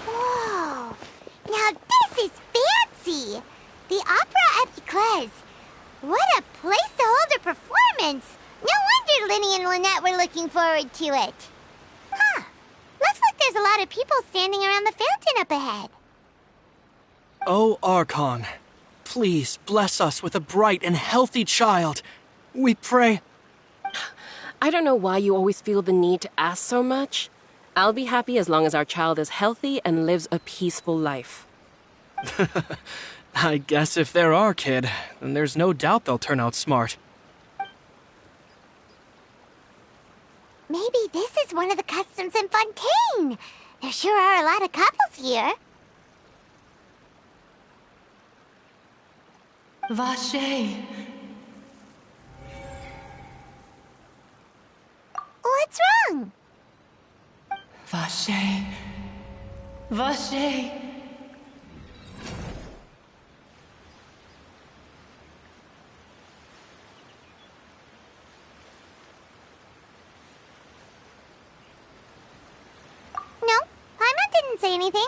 Whoa! Now this is fancy! The Opera Epiclese. What a place to hold a performance! No wonder Linny and Lynette were looking forward to it. Huh. Looks like there's a lot of people standing around the fountain up ahead. Oh, Archon, please bless us with a bright and healthy child. We pray. I don't know why you always feel the need to ask so much. I'll be happy as long as our child is healthy and lives a peaceful life. I guess if they're our kid, then there's no doubt they'll turn out smart. Maybe this is one of the customs in Fontaine. There sure are a lot of couples here. Vache. What's wrong? Vache. Vache. No, Paimon didn't say anything.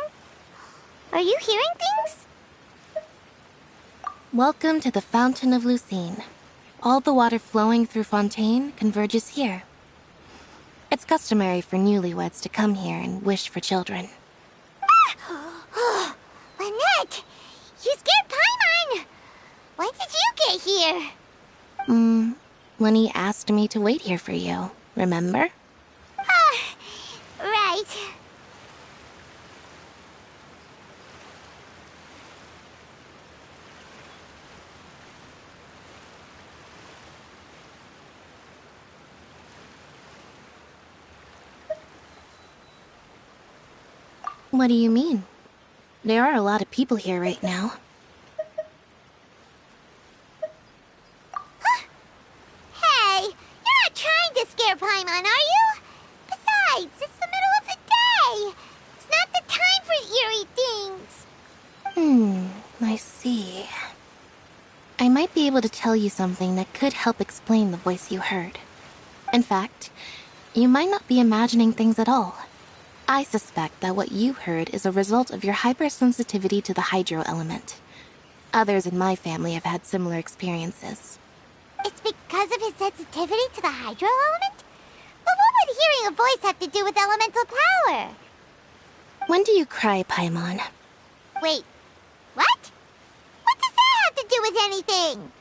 Are you hearing things? Welcome to the Fountain of Lucine. All the water flowing through Fontaine converges here. It's customary for newlyweds to come here and wish for children. Ah! Lynette! You scared Paimon! When did you get here? Lenny asked me to wait here for you, remember? Right. What do you mean? There are a lot of people here right now. Hey, you're not trying to scare Paimon, are you? Besides, it's the middle of the day. It's not the time for eerie things. I see. I might be able to tell you something that could help explain the voice you heard. In fact, you might not be imagining things at all. I suspect that what you heard is a result of your hypersensitivity to the hydro element. Others in my family have had similar experiences. It's because of his sensitivity to the hydro element? But what would hearing a voice have to do with elemental power? When do you cry, Paimon? Wait, what? What does that have to do with anything?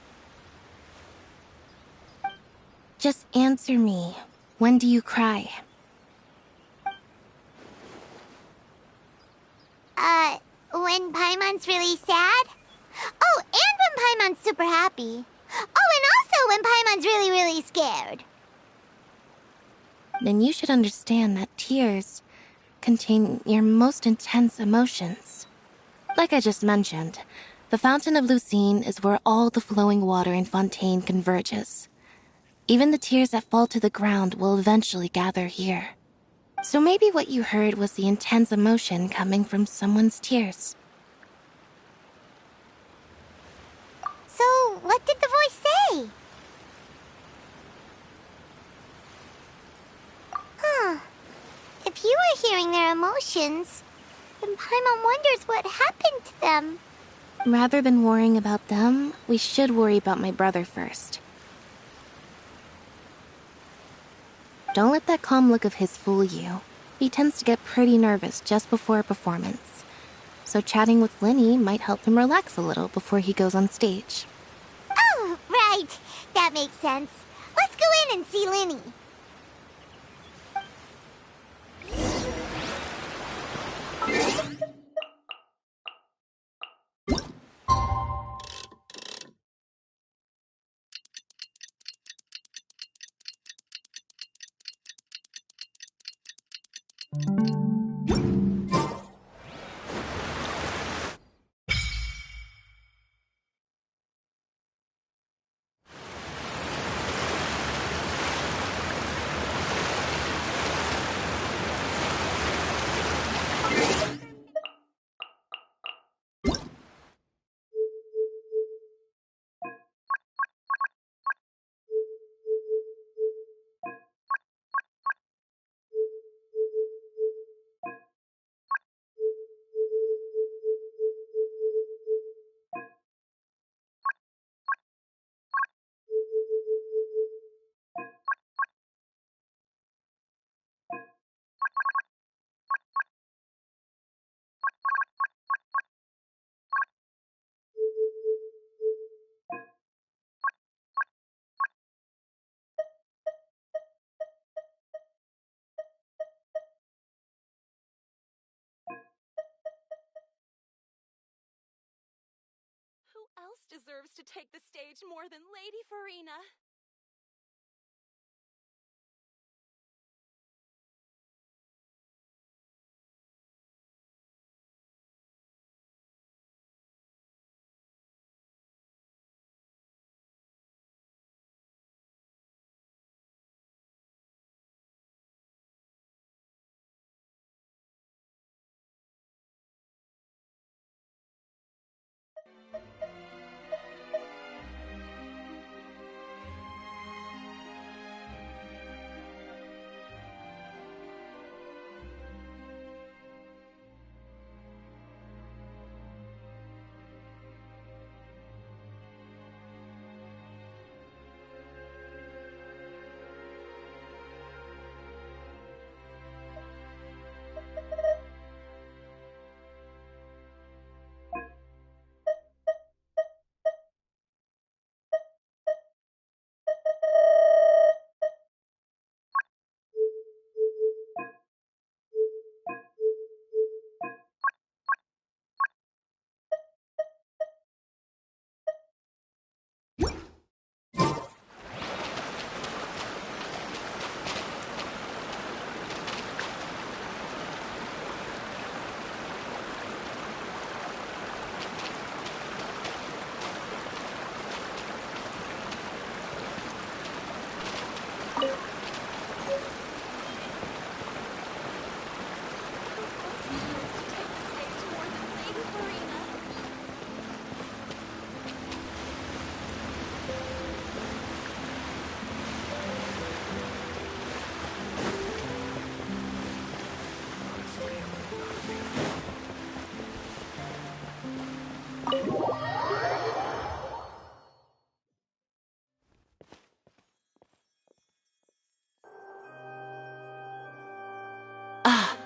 Just answer me. When do you cry? When Paimon's really sad? Oh, and when Paimon's super happy. Oh, and also when Paimon's really scared. Then you should understand that tears contain your most intense emotions. Like I just mentioned, the Fountain of Lucine is where all the flowing water in Fontaine converges. Even the tears that fall to the ground will eventually gather here. So maybe what you heard was the intense emotion coming from someone's tears. So, what did the voice say? Huh. If you were hearing their emotions, then Paimon wonders what happened to them. Rather than worrying about them, we should worry about my brother first. Don't let that calm look of his fool you. He tends to get pretty nervous just before a performance. So chatting with Linny might help him relax a little before he goes on stage. Oh, right. That makes sense. Let's go in and see Linny. Who else deserves to take the stage more than Lady Farina?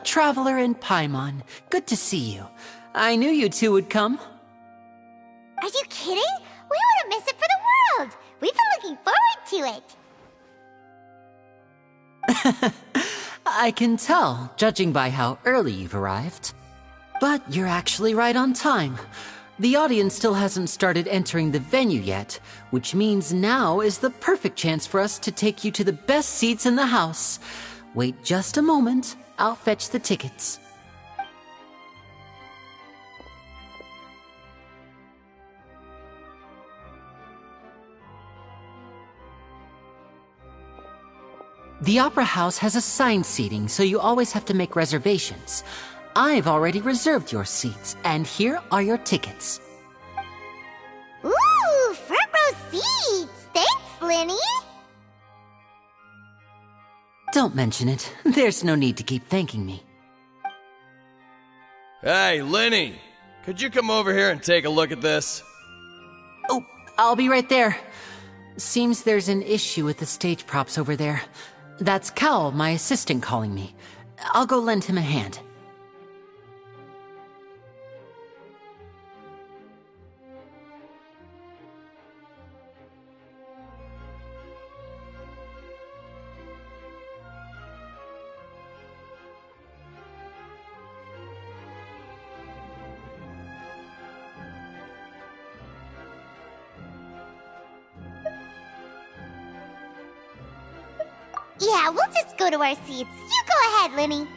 Traveler and Paimon, good to see you. I knew you two would come. Are you kidding? We wouldn't miss it for the world. We've been looking forward to it. I can tell, judging by how early you've arrived. But you're actually right on time. The audience still hasn't started entering the venue yet, which means now is the perfect chance for us to take you to the best seats in the house. Wait just a moment. I'll fetch the tickets. The Opera House has assigned seating, so you always have to make reservations. I've already reserved your seats, and here are your tickets. Ooh, front row seats! Thanks, Lenny! Don't mention it. There's no need to keep thanking me. Hey, Lenny! Could you come over here and take a look at this? Oh, I'll be right there. Seems there's an issue with the stage props over there. That's Cal, my assistant, calling me. I'll go lend him a hand. Yeah, we'll just go to our seats. You go ahead, Lenny.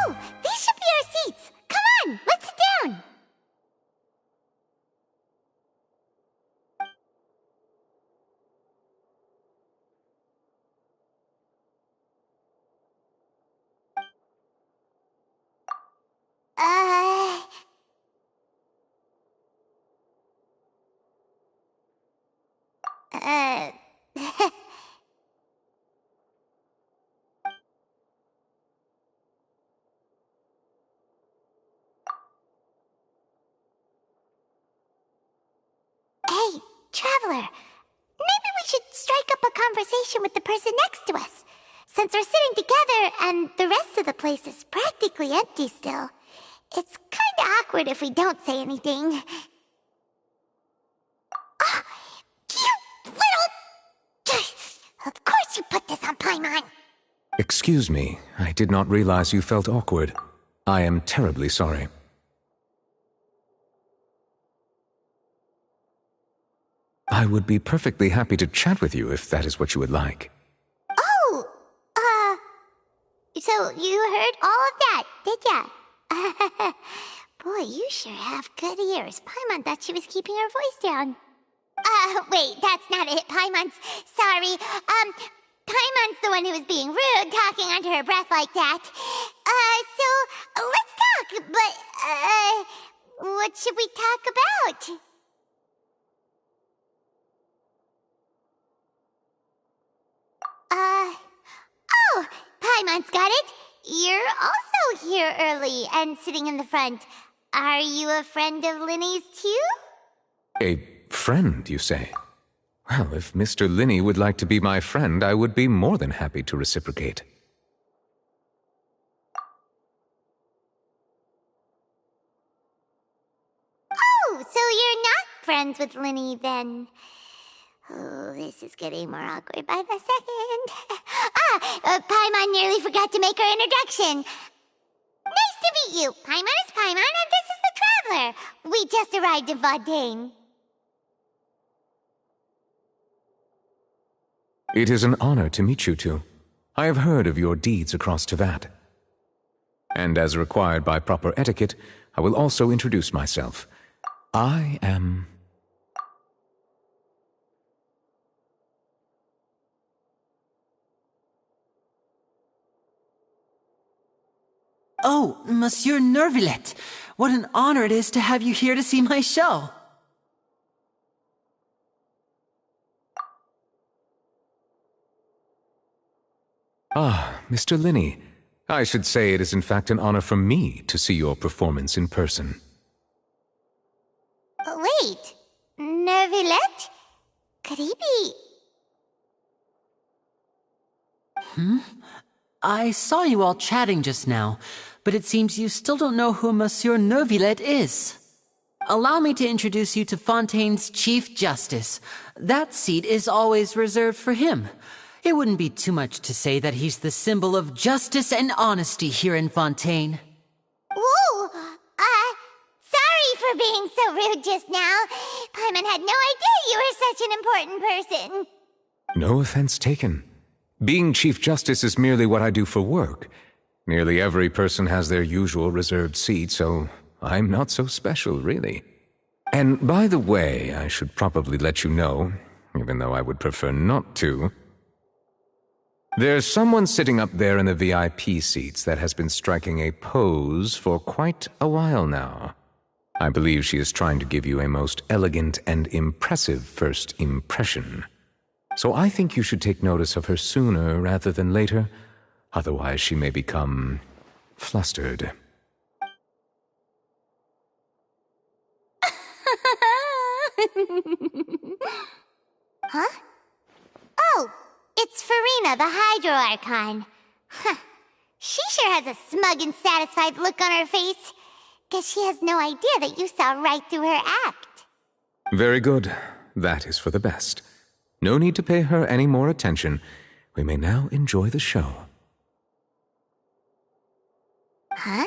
Oh, these should be our seats. Come on, let's sit down. Uh... Uh... Hey, Traveler. Maybe we should strike up a conversation with the person next to us. Since we're sitting together and the rest of the place is practically empty still, it's kinda awkward if we don't say anything. Ah, you little... Of course you put this on Paimon. Excuse me, I did not realize you felt awkward. I am terribly sorry. I would be perfectly happy to chat with you if that is what you would like. Oh, so you heard all of that, did ya? Boy, you sure have good ears. Paimon thought she was keeping her voice down. Wait, that's not it, Paimon's... Sorry, Paimon's the one who was being rude, talking under her breath like that. So, let's talk, but, what should we talk about? Oh, Paimon's got it. You're also here early and sitting in the front. Are you a friend of Linny's too? A friend, you say? Well, if Mr. Linny would like to be my friend, I would be more than happy to reciprocate. Oh, so you're not friends with Linny then? Oh, this is getting more awkward by the second. Paimon nearly forgot to make her introduction. meet you. Paimon is Paimon, and this is the Traveler. We just arrived in Fontaine. It is an honor to meet you two. I have heard of your deeds across Tevat. And as required by proper etiquette, I will also introduce myself. I am... Oh, Monsieur Nervillet! What an honor it is to have you here to see my show! Ah, Mr. Linney. I should say it is in fact an honor for me to see your performance in person. Wait, Nervillet? Could he be... I saw you all chatting just now, but it seems you still don't know who Monsieur Nervillet is. Allow me to introduce you to Fontaine's Chief Justice. That seat is always reserved for him. It wouldn't be too much to say that he's the symbol of justice and honesty here in Fontaine. Whoa! Sorry for being so rude just now. Paimon had no idea you were such an important person. No offense taken. Being Chief Justice is merely what I do for work. Nearly every person has their usual reserved seat, so I'm not so special, really. And by the way, I should probably let you know, even though I would prefer not to, there's someone sitting up there in the VIP seats that has been striking a pose for quite a while now. I believe she is trying to give you a most elegant and impressive first impression. So I think you should take notice of her sooner rather than later, otherwise she may become flustered. Huh? Oh, it's Farina, the Hydro Archon. Huh. She sure has a smug and satisfied look on her face. Guess she has no idea that you saw right through her act. Very good. That is for the best. No need to pay her any more attention. We may now enjoy the show. Huh?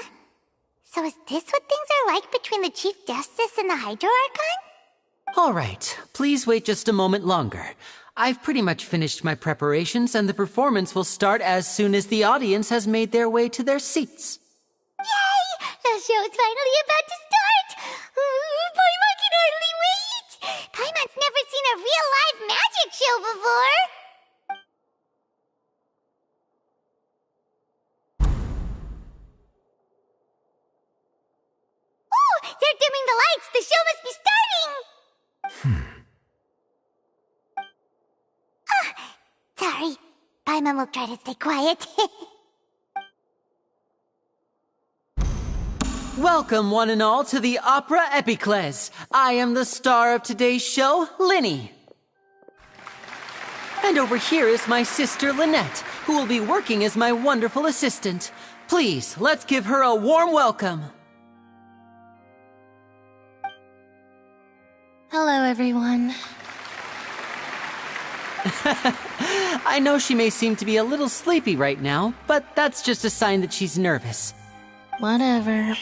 So is this what things are like between the Chief Justice and the Hydro Archon? All right, please wait just a moment longer. I've pretty much finished my preparations, and the performance will start as soon as the audience has made their way to their seats. Yay! The show's finally about to start! Paimon can hardly wait! Paimon's never seen a real live magic show before! Ooh! They're dimming the lights! The show must be starting! Sorry. Paimon will try to stay quiet. Welcome, one and all, to the Opera Epiclese. I am the star of today's show, Linny. And over here is my sister, Lynette, who will be working as my wonderful assistant. Please, let's give her a warm welcome. Hello, everyone. I know she may seem to be a little sleepy right now, but that's just a sign that she's nervous. Whatever.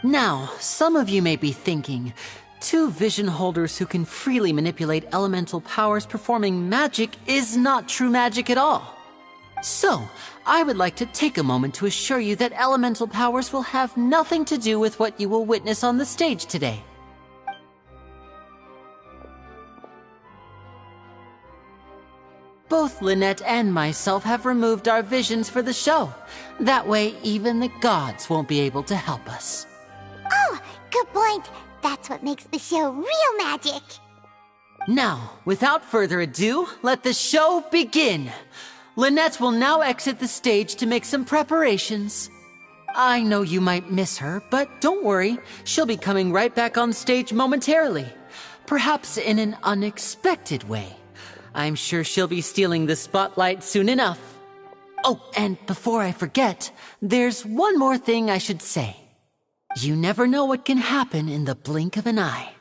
Now, some of you may be thinking, two vision holders who can freely manipulate elemental powers performing magic is not true magic at all. So, I would like to take a moment to assure you that elemental powers will have nothing to do with what you will witness on the stage today. Both Lynette and myself have removed our visions for the show. That way, even the gods won't be able to help us. Oh, good point. That's what makes the show real magic. Now, without further ado, let the show begin. Lynette will now exit the stage to make some preparations. I know you might miss her, but don't worry. She'll be coming right back on stage momentarily. Perhaps in an unexpected way. I'm sure she'll be stealing the spotlight soon enough. Oh, and before I forget, there's one more thing I should say. You never know what can happen in the blink of an eye.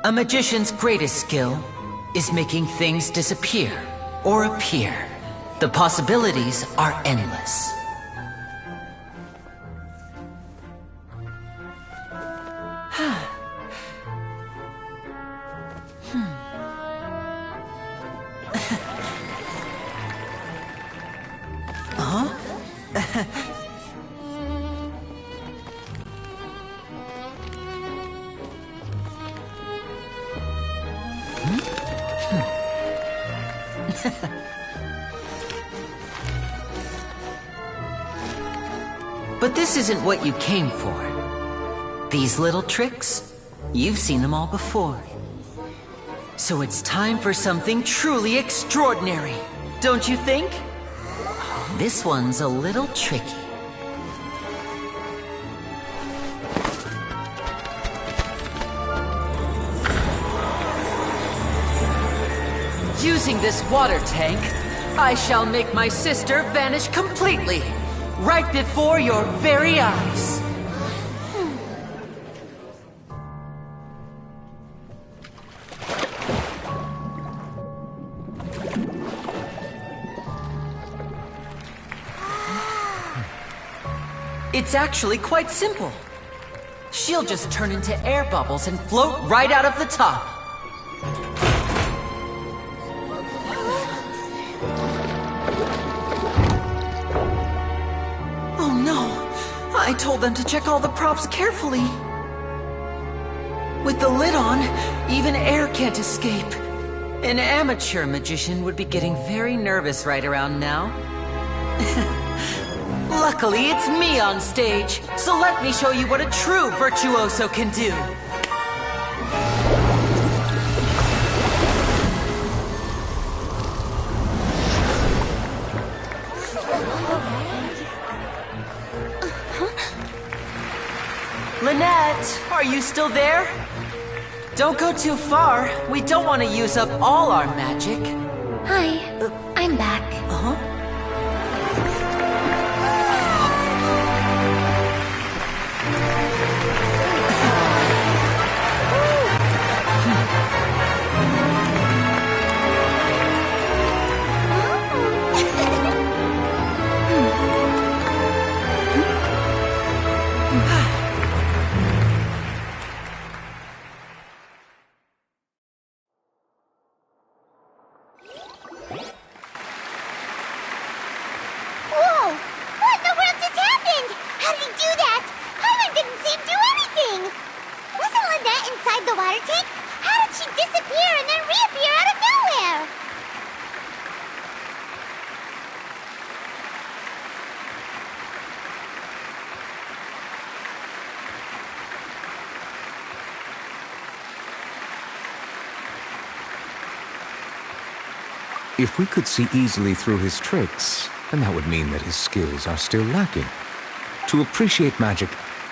A magician's greatest skill is making things disappear or appear. The possibilities are endless. But this isn't what you came for. These little tricks, you've seen them all before. So it's time for something truly extraordinary, don't you think? This one's a little tricky. Using this water tank, I shall make my sister vanish completely, right before your very eyes. It's actually quite simple. She'll just turn into air bubbles and float right out of the top. Oh no! I told them to check all the props carefully. With the lid on, even air can't escape. An amateur magician would be getting very nervous right around now. Luckily, it's me on stage, so let me show you what a true virtuoso can do. Lynette, are you still there? Don't go too far. We don't want to use up all our magic. Hi, I'm back. Uh-huh. Whoa! What in the world just happened? How did he do that? Hyman didn't see him do anything! Wasn't Lynette inside the water tank? How did she disappear and then reappear out of nowhere? If we could see easily through his tricks, then that would mean that his skills are still lacking. To appreciate magic,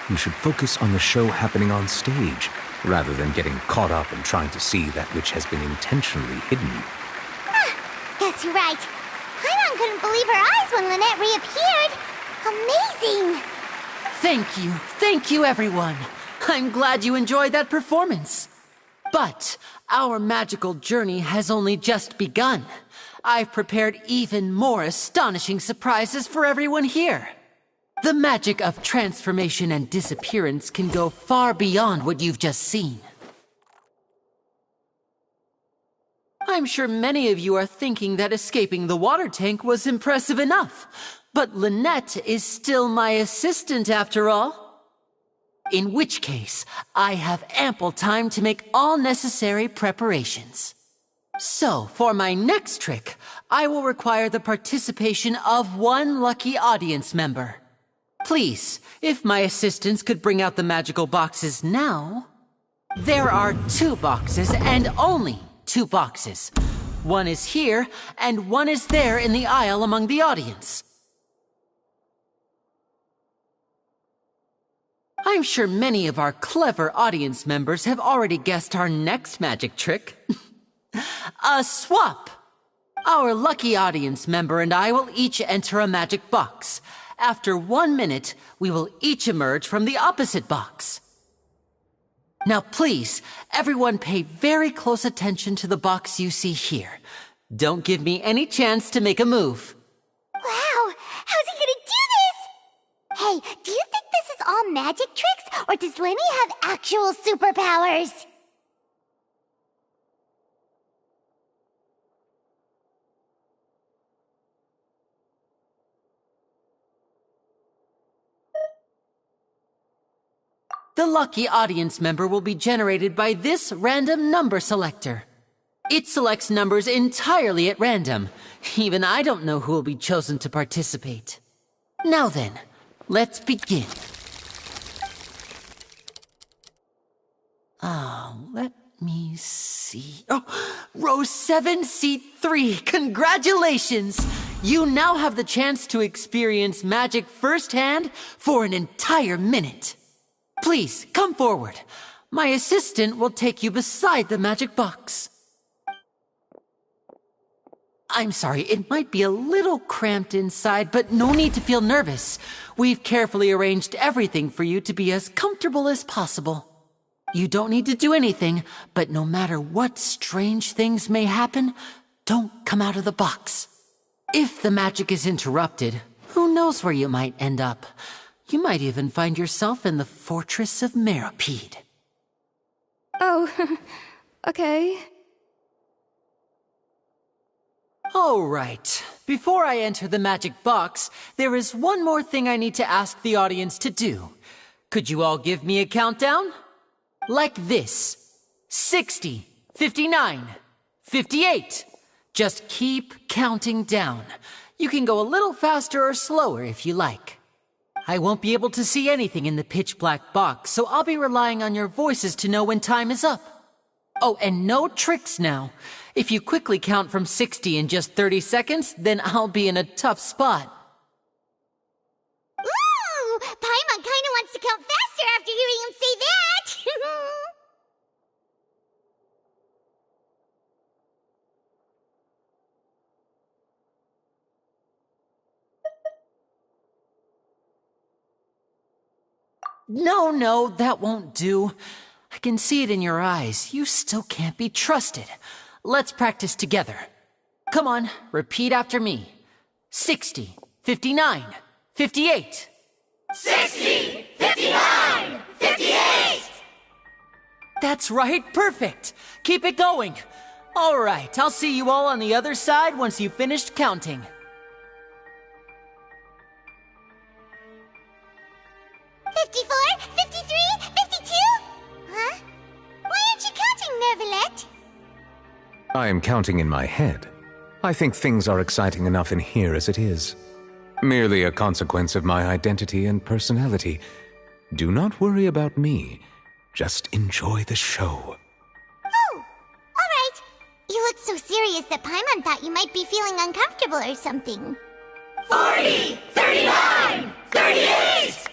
you should focus on the show happening on stage, rather than getting caught up in trying to see that which has been intentionally hidden. Guess you're right. Hyman couldn't believe her eyes when Lynette reappeared. Amazing! Thank you everyone. I'm glad you enjoyed that performance. But our magical journey has only just begun. I've prepared even more astonishing surprises for everyone here. The magic of transformation and disappearance can go far beyond what you've just seen. I'm sure many of you are thinking that escaping the water tank was impressive enough, but Lynette is still my assistant after all. In which case, I have ample time to make all necessary preparations. So, for my next trick, I will require the participation of one lucky audience member. Please, if my assistants could bring out the magical boxes now. There are 2 boxes and only 2 boxes. One is here and one is there in the aisle among the audience. I'm sure many of our clever audience members have already guessed our next magic trick. A swap! Our lucky audience member and I will each enter a magic box. After 1 minute, we will each emerge from the opposite box. Now please, everyone pay very close attention to the box you see here. Don't give me any chance to make a move. Wow, how's he gonna do this? Hey, do you think this is all magic tricks, or does Lenny have actual superpowers? The lucky audience member will be generated by this random number selector. It selects numbers entirely at random. Even I don't know who will be chosen to participate. Now then, let's begin. Let me see. Oh, row 7, seat 3. Congratulations! You now have the chance to experience magic firsthand for an entire minute. Please, come forward. My assistant will take you beside the magic box. I'm sorry, it might be a little cramped inside, but no need to feel nervous. We've carefully arranged everything for you to be as comfortable as possible. You don't need to do anything, but no matter what strange things may happen, don't come out of the box. If the magic is interrupted, who knows where you might end up? You might even find yourself in the Fortress of Meropide. Oh, okay. All right. Before I enter the magic box, there is one more thing I need to ask the audience to do. Could you all give me a countdown? Like this. 60, 59, 58. Just keep counting down. You can go a little faster or slower if you like. I won't be able to see anything in the pitch black box, so I'll be relying on your voices to know when time is up. Oh, and no tricks now. If you quickly count from 60 in just 30 seconds, then I'll be in a tough spot. Ooh! Paimon kinda wants to count faster after hearing him say that! No, that won't do. I can see it in your eyes. You still can't be trusted. Let's practice together. Come on, repeat after me. 60, 59, 58. 60! 59! 58! That's right, perfect. Keep it going. All right, I'll see you all on the other side once you've finished counting. 54, 53, 52? Huh? Why aren't you counting, Nervalet? I am counting in my head. I think things are exciting enough in here as it is. Merely a consequence of my identity and personality. Do not worry about me. Just enjoy the show. Oh, alright. You look so serious that Paimon thought you might be feeling uncomfortable or something. 40, 39, 38!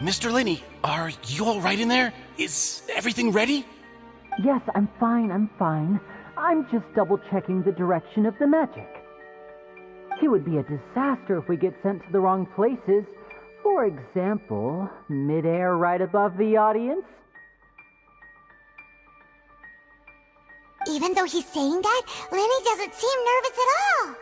Mr. Linney, are you all right in there? Is everything ready? Yes, I'm fine. I'm just double-checking the direction of the magic. It would be a disaster if we get sent to the wrong places. For example, mid-air right above the audience. Even though he's saying that, Lenny doesn't seem nervous at all.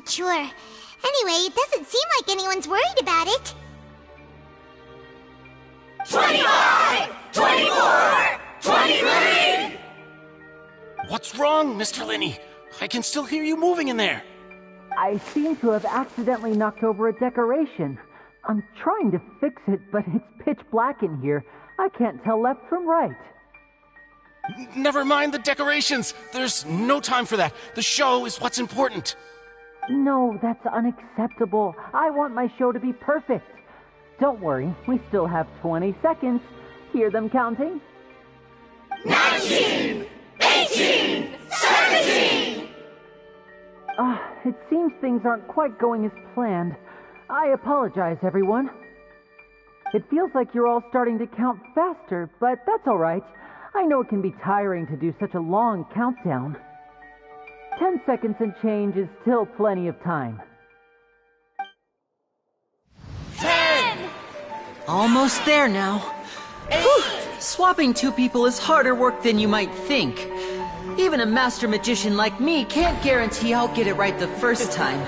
sure. Anyway, it doesn't seem like anyone's worried about it. 25! 24! 23! What's wrong, Mr. Linney? I can still hear you moving in there. I seem to have accidentally knocked over a decoration. I'm trying to fix it, but it's pitch black in here. I can't tell left from right. Never mind the decorations. There's no time for that. The show is what's important. No, that's unacceptable. I want my show to be perfect. Don't worry, we still have 20 seconds. Hear them counting? 19! 18! 17! It seems things aren't quite going as planned. I apologize, everyone. It feels like you're all starting to count faster, but that's all right. I know it can be tiring to do such a long countdown. 10 seconds and change is still plenty of time. 10! Almost there now. 8! Swapping two people is harder work than you might think. Even a master magician like me can't guarantee I'll get it right the first time.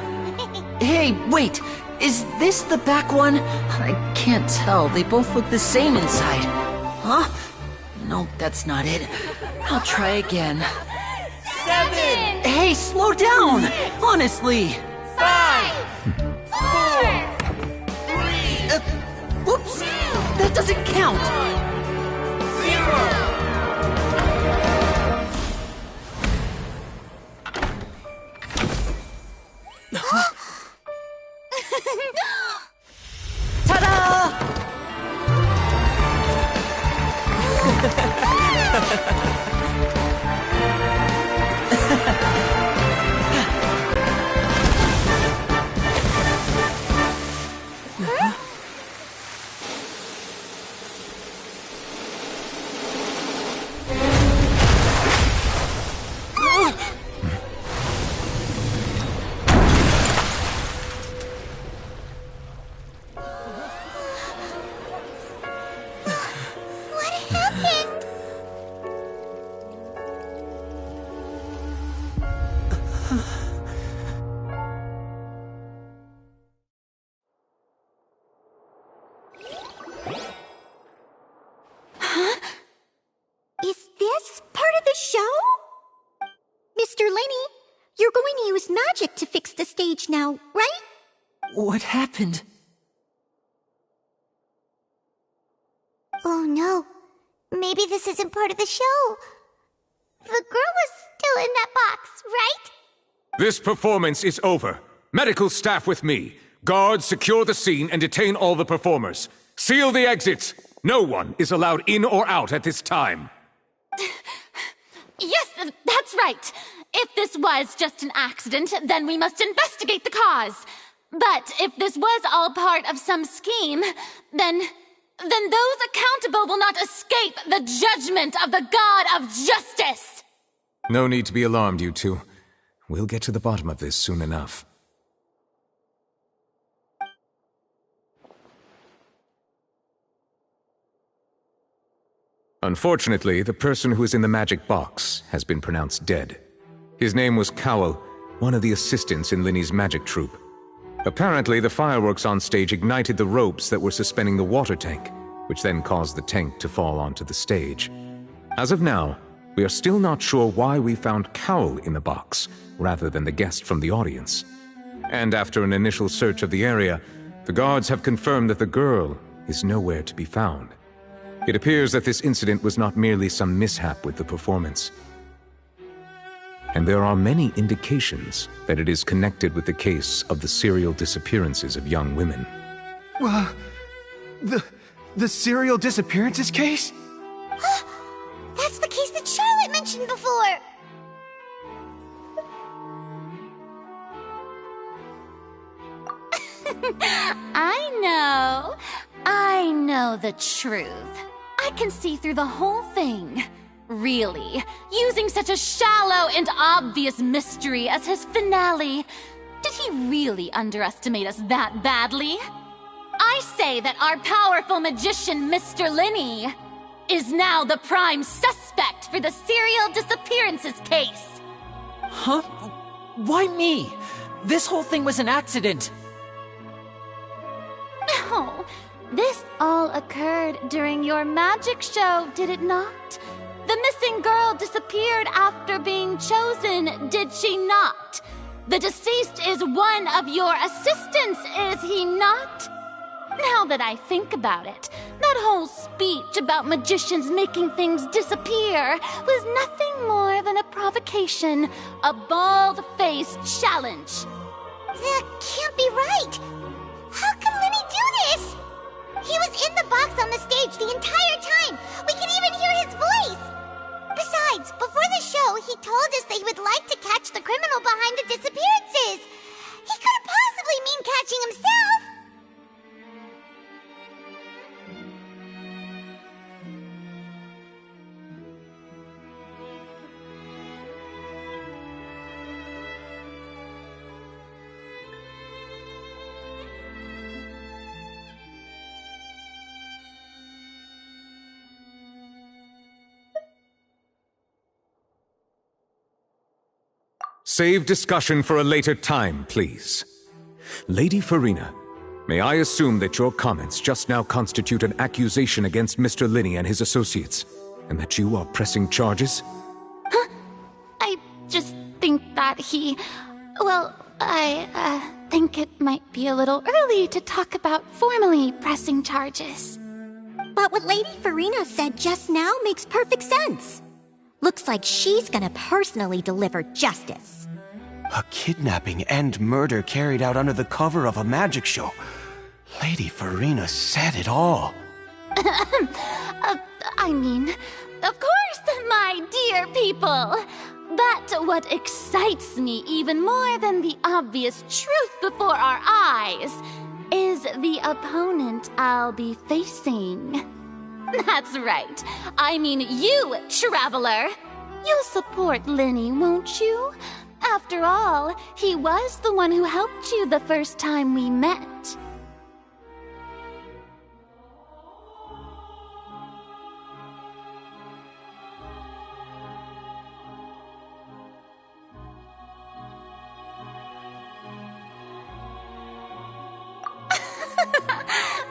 Hey, wait! Is this the back one? I can't tell. They both look the same inside. Huh? No, that's not it. I'll try again. 7! Hey, slow down! Honestly! 5! 4! 3! Whoops! That doesn't count! 0! Ta-da! What happened? Is this part of the show? Mr. Linney, you're going to use magic to fix the stage now, right? What happened? Oh no. Maybe this isn't part of the show. The girl was still in that box, right? This performance is over. Medical staff with me. Guards, secure the scene and detain all the performers. Seal the exits. No one is allowed in or out at this time. Yes, that's right. If this was just an accident, then we must investigate the cause. But if this was all part of some scheme, then those accountable will not escape the judgment of the God of Justice. No need to be alarmed, you two. We'll get to the bottom of this soon enough. Unfortunately, the person who is in the magic box has been pronounced dead. His name was Cowell, one of the assistants in Linney's magic troupe. Apparently, the fireworks on stage ignited the ropes that were suspending the water tank, which then caused the tank to fall onto the stage. As of now, we are still not sure why we found Cowell in the box, rather than the guest from the audience. And after an initial search of the area, the guards have confirmed that the girl is nowhere to be found. It appears that this incident was not merely some mishap with the performance. And there are many indications that it is connected with the case of the serial disappearances of young women. The serial disappearances case? That's the case that Charlotte mentioned before. I know the truth. I can see through the whole thing. Really, using such a shallow and obvious mystery as his finale. Did he really underestimate us that badly? I say that our powerful magician, Mr. Linney, is now the prime suspect for the serial disappearances case. Huh? Why me? This whole thing was an accident. Oh, this all occurred during your magic show, did it not? The missing girl disappeared after being chosen, did she not? The deceased is one of your assistants, is he not? Now that I think about it, that whole speech about magicians making things disappear was nothing more than a provocation, a bald-faced challenge. That can't be right! How can Lenny do this? He was in the box on the stage the entire time! We can even hear his voice! Besides, before the show, he told us that he would like to catch the criminal behind the disappearances! He couldn't possibly mean catching himself! Save discussion for a later time, please. Lady Farina, may I assume that your comments just now constitute an accusation against Mr. Linney and his associates, and that you are pressing charges? Huh? I just think that I think it might be a little early to talk about formally pressing charges. But what Lady Farina said just now makes perfect sense. Looks like she's gonna personally deliver justice. A kidnapping and murder carried out under the cover of a magic show. Lady Farina said it all. I mean, of course, my dear people. But what excites me even more than the obvious truth before our eyes is the opponent I'll be facing. That's right. I mean you, Traveler. You'll support Lenny, won't you? After all, he was the one who helped you the first time we met.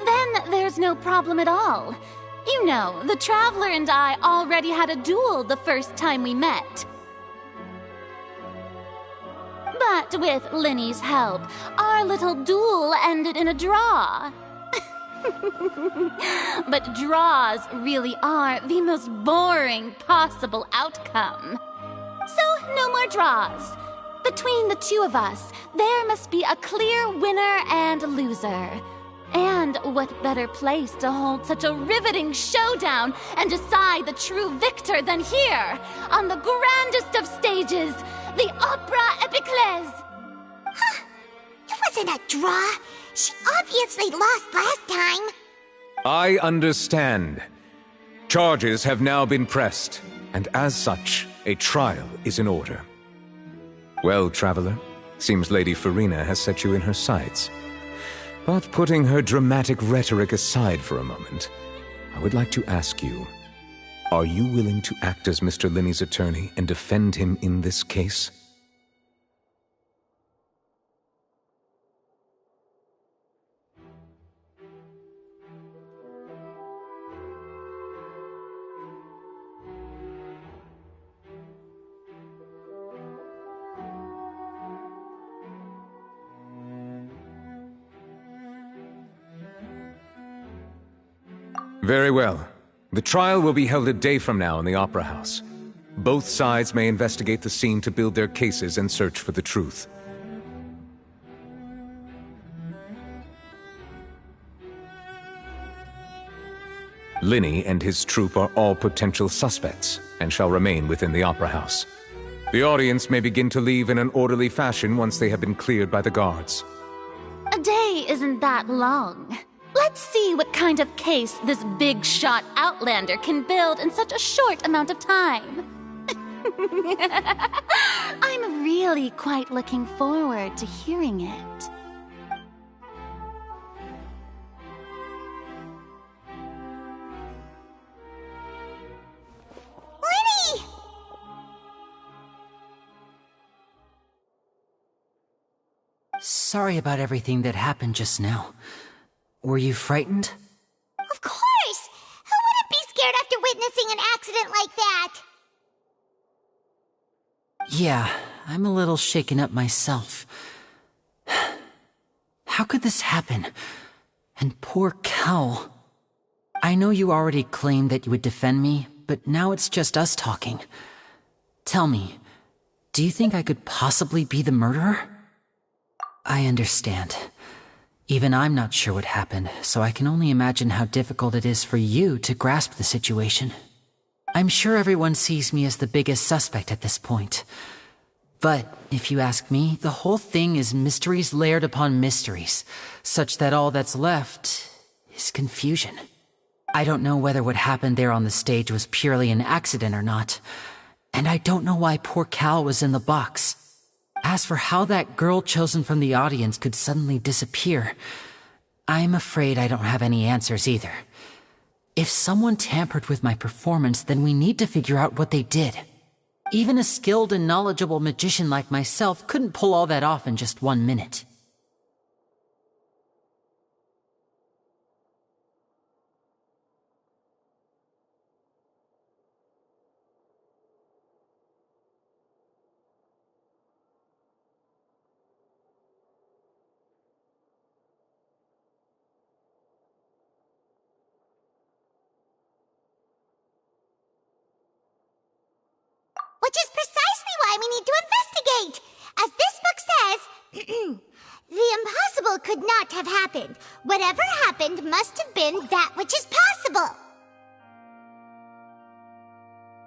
Then there's no problem at all. You know, the Traveler and I already had a duel the first time we met. But with Lenny's help, our little duel ended in a draw. But draws really are the most boring possible outcome. So, no more draws. Between the two of us, there must be a clear winner and loser. And what better place to hold such a riveting showdown and decide the true victor than here, on the grandest of stages, the Opera Epiclese! Huh? It wasn't a draw. She obviously lost last time. I understand. Charges have now been pressed, and as such, a trial is in order. Well, Traveler, seems Lady Farina has set you in her sights. But putting her dramatic rhetoric aside for a moment, I would like to ask you, are you willing to act as Mr. Linney's attorney and defend him in this case? Very well. The trial will be held a day from now in the Opera House. Both sides may investigate the scene to build their cases and search for the truth. Linney and his troupe are all potential suspects and shall remain within the Opera House. The audience may begin to leave in an orderly fashion once they have been cleared by the guards. A day isn't that long. Let's see what kind of case this big-shot Outlander can build in such a short amount of time. I'm really quite looking forward to hearing it. Lenny! sorry about everything that happened just now. Were you frightened? Of course! Who wouldn't be scared after witnessing an accident like that? Yeah, I'm a little shaken up myself. How could this happen? And poor Cal. I know you already claimed that you would defend me, but now it's just us talking. Tell me, do you think I could possibly be the murderer? I understand. Even I'm not sure what happened, so I can only imagine how difficult it is for you to grasp the situation. I'm sure everyone sees me as the biggest suspect at this point. But, if you ask me, the whole thing is mysteries layered upon mysteries, such that all that's left is confusion. I don't know whether what happened there on the stage was purely an accident or not, and I don't know why poor Cal was in the box. As for how that girl chosen from the audience could suddenly disappear, I'm afraid I don't have any answers either. If someone tampered with my performance, then we need to figure out what they did. Even a skilled and knowledgeable magician like myself couldn't pull all that off in just 1 minute. Which is precisely why we need to investigate! As this book says, the impossible could not have happened. Whatever happened must have been that which is possible.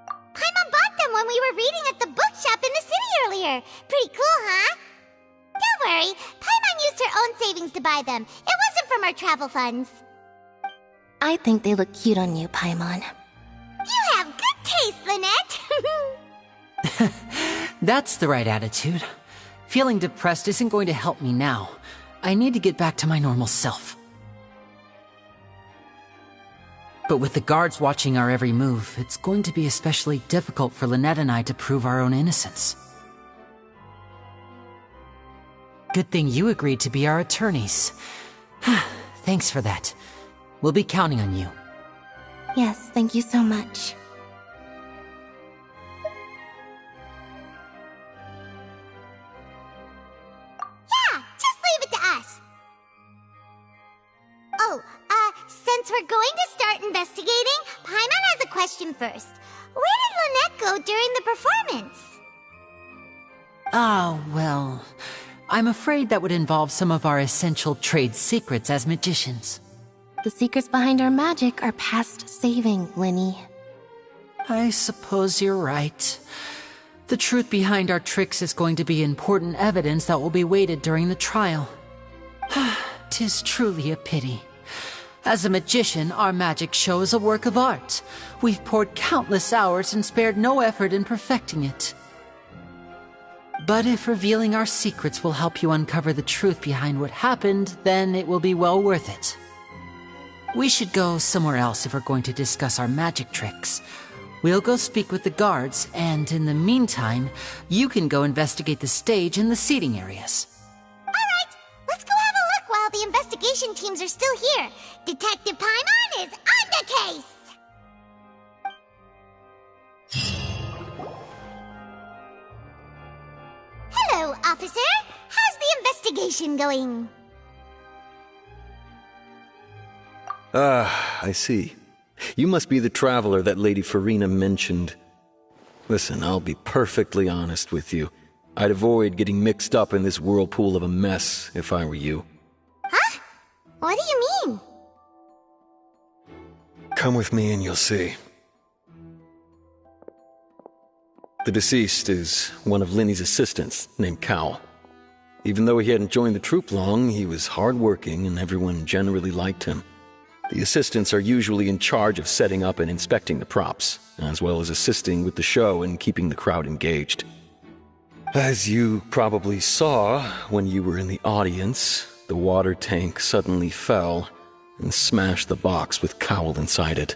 Paimon bought them when we were reading at the bookshop in the city earlier. Pretty cool, huh? Don't worry, Paimon used her own savings to buy them. It wasn't from our travel funds. I think they look cute on you, Paimon. You have good taste, Lynette! That's the right attitude. Feeling depressed isn't going to help me now. I need to get back to my normal self. But with the guards watching our every move, it's going to be especially difficult for Lynette and I to prove our own innocence. Good thing you agreed to be our attorneys. Thanks for that. We'll be counting on you. Yes, thank you so much. Since we're going to start investigating, Paimon has a question first. Where did Lynette go during the performance? Well, I'm afraid that would involve some of our essential trade secrets as magicians. The secrets behind our magic are past saving, Linny. I suppose you're right. The truth behind our tricks is going to be important evidence that will be weighted during the trial. 'Tis truly a pity. As a magician, our magic show is a work of art. We've poured countless hours and spared no effort in perfecting it. But if revealing our secrets will help you uncover the truth behind what happened, then it will be well worth it. We should go somewhere else if we're going to discuss our magic tricks. We'll go speak with the guards, and in the meantime, you can go investigate the stage and the seating areas. While the investigation teams are still here, Detective Paimon is on the case! Hello, officer. How's the investigation going? I see. You must be the traveler that Lady Farina mentioned. Listen, I'll be perfectly honest with you. I'd avoid getting mixed up in this whirlpool of a mess if I were you. Huh? What do you mean? Come with me and you'll see. The deceased is one of Linny's assistants, named Cal. Even though he hadn't joined the troupe long, he was hardworking and everyone generally liked him. The assistants are usually in charge of setting up and inspecting the props, as well as assisting with the show and keeping the crowd engaged. As you probably saw when you were in the audience, the water tank suddenly fell and smashed the box with Cowl inside it.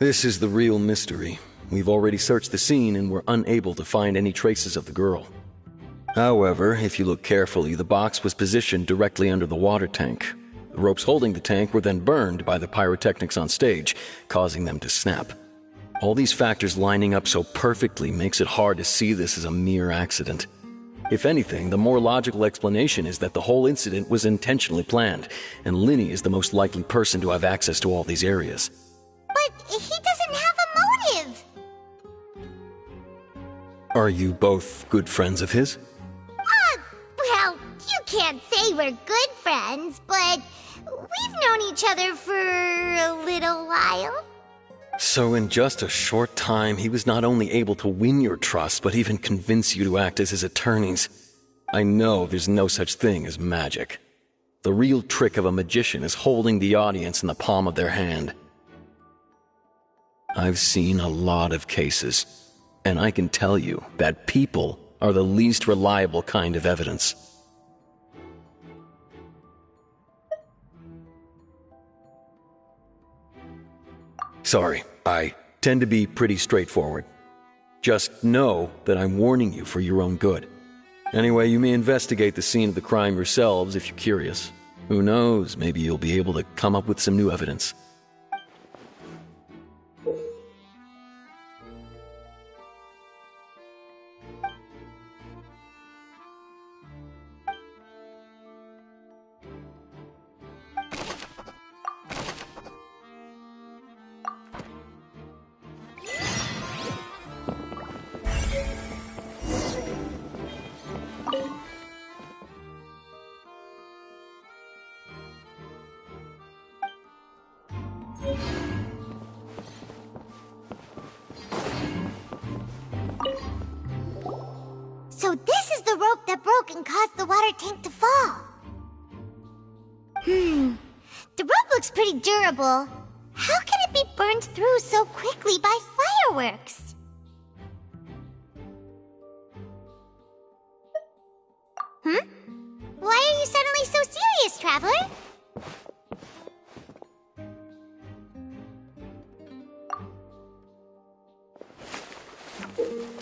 This is the real mystery. We've already searched the scene and were unable to find any traces of the girl. However, if you look carefully, the box was positioned directly under the water tank. The ropes holding the tank were then burned by the pyrotechnics on stage, causing them to snap. All these factors lining up so perfectly makes it hard to see this as a mere accident. If anything, the more logical explanation is that the whole incident was intentionally planned, and Linny is the most likely person to have access to all these areas. But he doesn't have a motive! Are you both good friends of his? Well, you can't say we're good friends, but we've known each other for a little while. So in just a short time, he was not only able to win your trust, but even convince you to act as his attorneys. I know there's no such thing as magic. The real trick of a magician is holding the audience in the palm of their hand. I've seen a lot of cases, and I can tell you that people are the least reliable kind of evidence. Sorry, I tend to be pretty straightforward. Just know that I'm warning you for your own good. Anyway, you may investigate the scene of the crime yourselves if you're curious. Who knows, maybe you'll be able to come up with some new evidence. So this is the rope that broke and caused the water tank to fall. The rope looks pretty durable. How can it be burned through so quickly by fireworks? Why are you suddenly so serious, Traveler?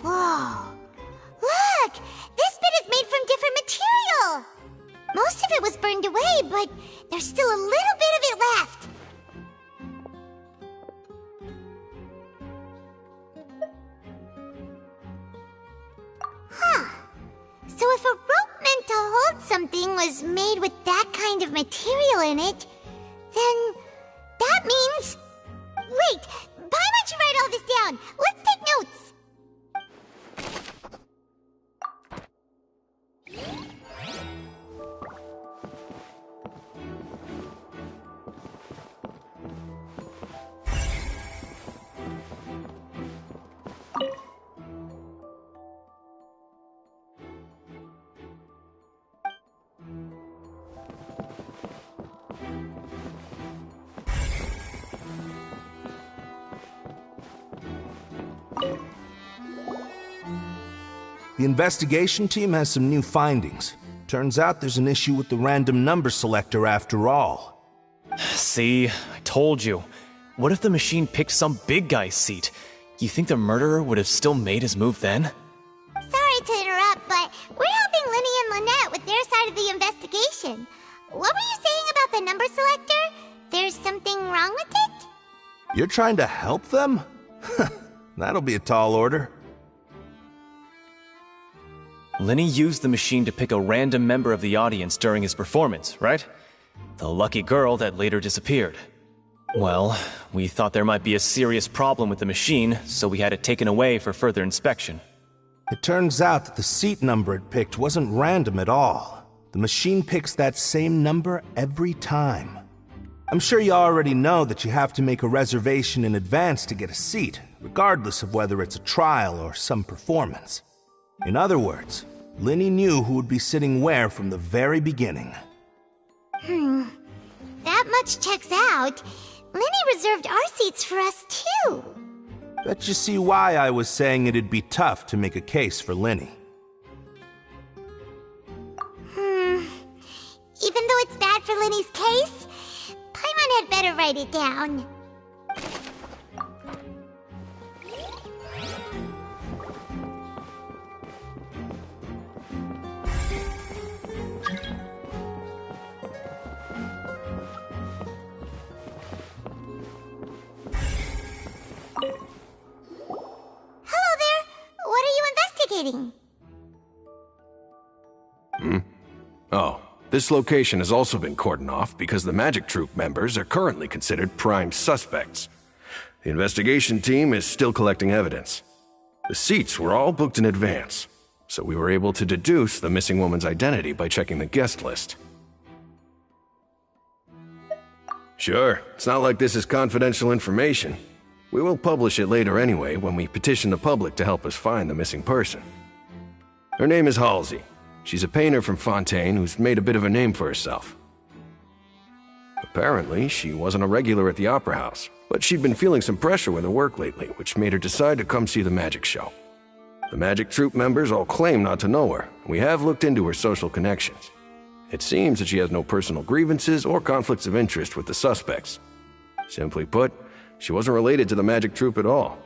Whoa! Look! This bit is made from different material! Most of it was burned away, but there's still a little bit of it left. So if a rope meant to hold something was made with that kind of material in it, then that means... Wait! Why don't you write all this down? Let's take notes! The investigation team has some new findings. Turns out there's an issue with the random number selector after all. See, I told you. What if the machine picked some big guy's seat? You think the murderer would have still made his move then? Sorry to interrupt, but we're helping Linny and Lynette with their side of the investigation. What were you saying about the number selector? There's something wrong with it? You're trying to help them? That'll be a tall order. Linny used the machine to pick a random member of the audience during his performance, right? The lucky girl that later disappeared. Well, we thought there might be a serious problem with the machine, so we had it taken away for further inspection. It turns out that the seat number it picked wasn't random at all. The machine picks that same number every time. I'm sure you already know that you have to make a reservation in advance to get a seat, regardless of whether it's a trial or some performance. In other words, Linny knew who would be sitting where from the very beginning. That much checks out. Linny reserved our seats for us, too. Bet you see why I was saying it'd be tough to make a case for Linny. Even though it's bad for Linny's case, Paimon had better write it down. investigating? Oh, this location has also been cordoned off because the Magic Troop members are currently considered prime suspects. The investigation team is still collecting evidence. The seats were all booked in advance, so we were able to deduce the missing woman's identity by checking the guest list. Sure, it's not like this is confidential information. We will publish it later anyway when we petition the public to help us find the missing person. Her name is Halsey. She's a painter from Fontaine who's made a bit of a name for herself. Apparently, she wasn't a regular at the Opera House, but she'd been feeling some pressure with her work lately, which made her decide to come see the magic show. The Magic Troop members all claim not to know her. We have looked into her social connections. It seems that she has no personal grievances or conflicts of interest with the suspects. Simply put, she wasn't related to the Magic Troop at all,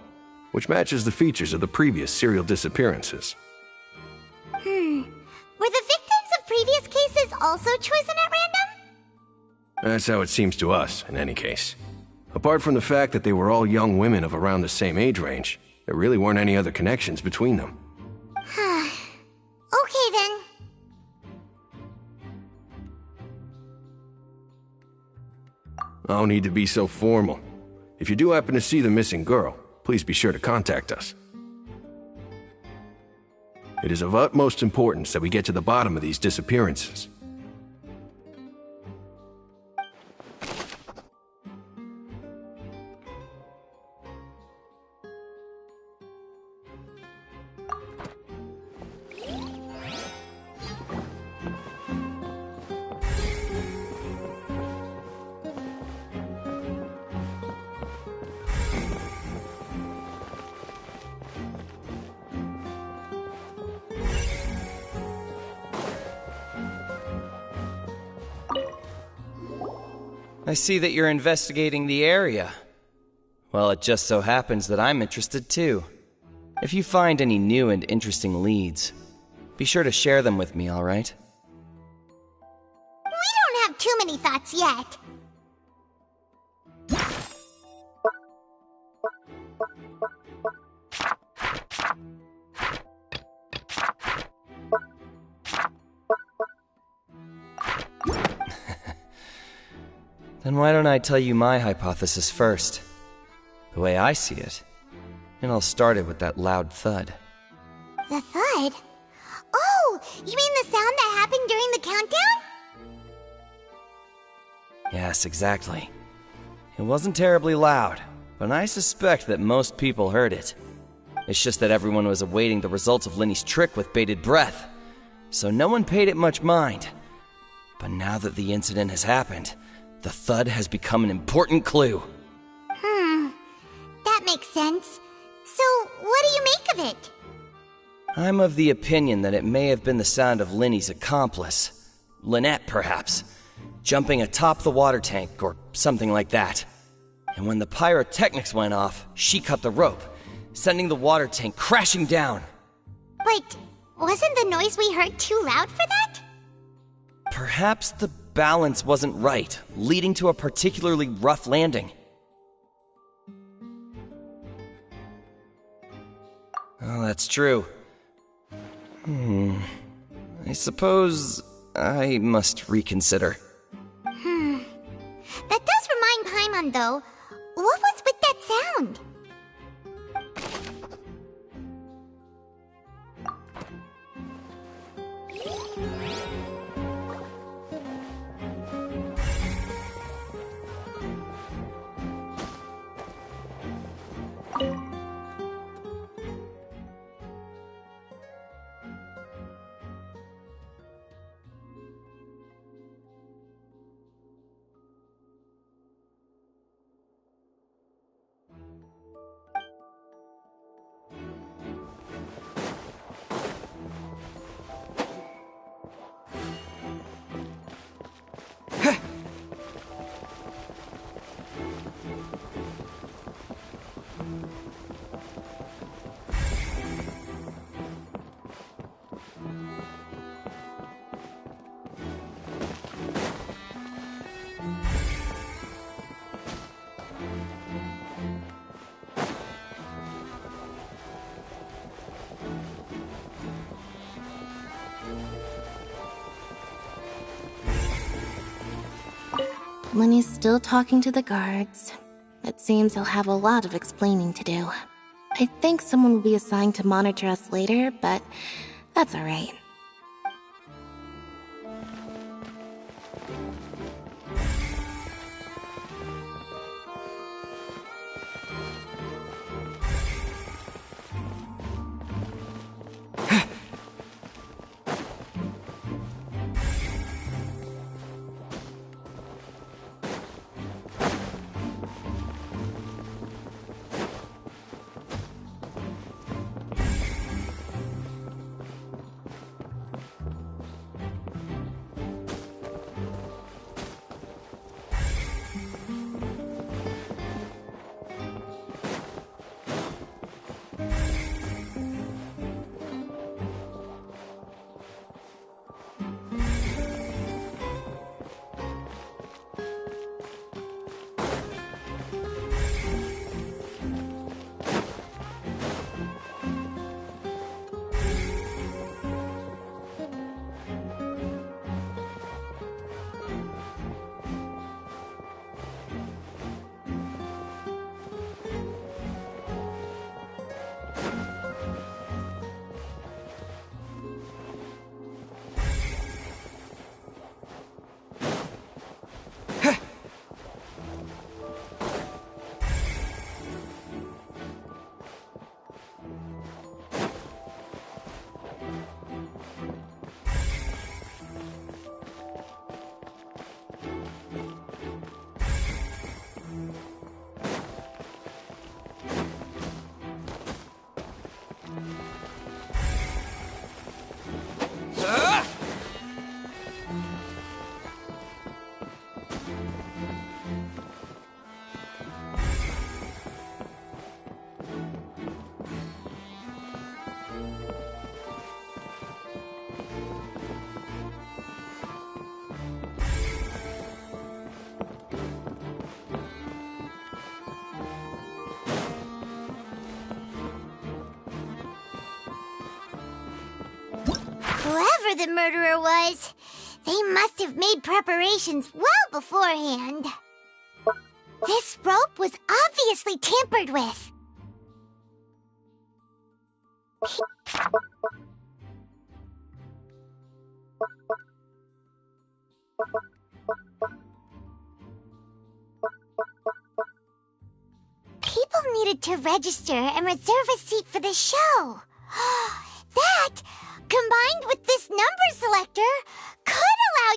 which matches the features of the previous serial disappearances. Were the victims of previous cases also chosen at random? That's how it seems to us, in any case. Apart from the fact that they were all young women of around the same age range, there really weren't any other connections between them. Okay then. No need to be so formal. If you do happen to see the missing girl, please be sure to contact us. It is of utmost importance that we get to the bottom of these disappearances. I see that you're investigating the area. Well, it just so happens that I'm interested too. If you find any new and interesting leads, be sure to share them with me, alright? We don't have too many thoughts yet. Then why don't I tell you my hypothesis first? The way I see it. It all started with that loud thud. The thud? Oh, you mean the sound that happened during the countdown? Yes, exactly. It wasn't terribly loud, but I suspect that most people heard it. It's just that everyone was awaiting the results of Linny's trick with bated breath, so no one paid it much mind. But now that the incident has happened, the thud has become an important clue. That makes sense. So, what do you make of it? I'm of the opinion that it may have been the sound of Linny's accomplice, Lynette perhaps, jumping atop the water tank or something like that. And when the pyrotechnics went off, she cut the rope, sending the water tank crashing down. But wasn't the noise we heard too loud for that? Perhaps the balance wasn't right, leading to a particularly rough landing. Oh, that's true. I suppose I must reconsider. That does remind Paimon, though. What was with that sound? Lenny's still talking to the guards. It seems he'll have a lot of explaining to do. I think someone will be assigned to monitor us later, but that's alright. Whoever the murderer was, they must have made preparations well beforehand. This rope was obviously tampered with. People needed to register and reserve a seat for the show. That, combined with this number selector, could allow...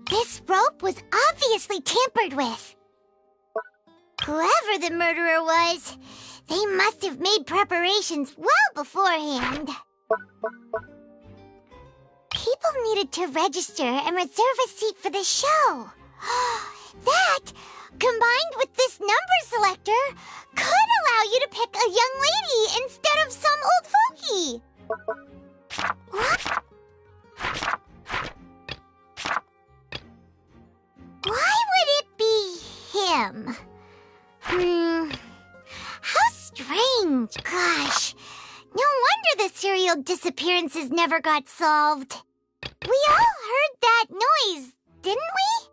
This rope was obviously tampered with. Whoever the murderer was, they must have made preparations well beforehand. People needed to register and reserve a seat for the show. That, combined with this number selector, could allow you to pick a young lady instead of some old fogey. What? Why would it be him? How strange. Gosh, no wonder the serial disappearances never got solved. We all heard that noise, didn't we?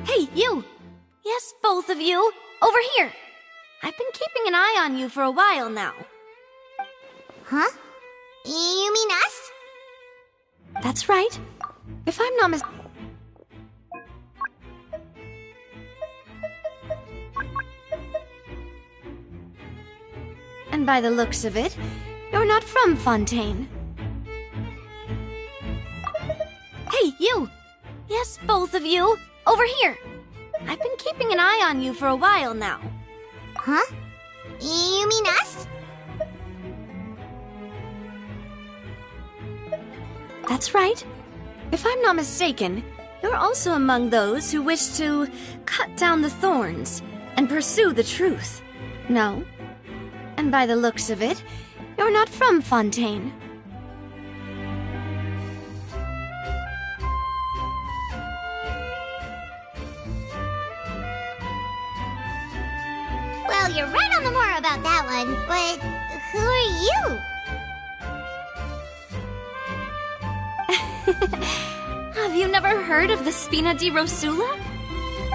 Hey, you! Yes, both of you! Over here! I've been keeping an eye on you for a while now. Huh? You mean us? That's right. If I'm not And by the looks of it, you're not from Fontaine. Hey, you! Yes, both of you! Over here! I've been keeping an eye on you for a while now. Huh? You mean us? That's right. If I'm not mistaken, you're also among those who wish to cut down the thorns, and pursue the truth. No? And by the looks of it, you're not from Fontaine. Well, you're right on the more about that one, but who are you? Have you never heard of the Spina di Rosula?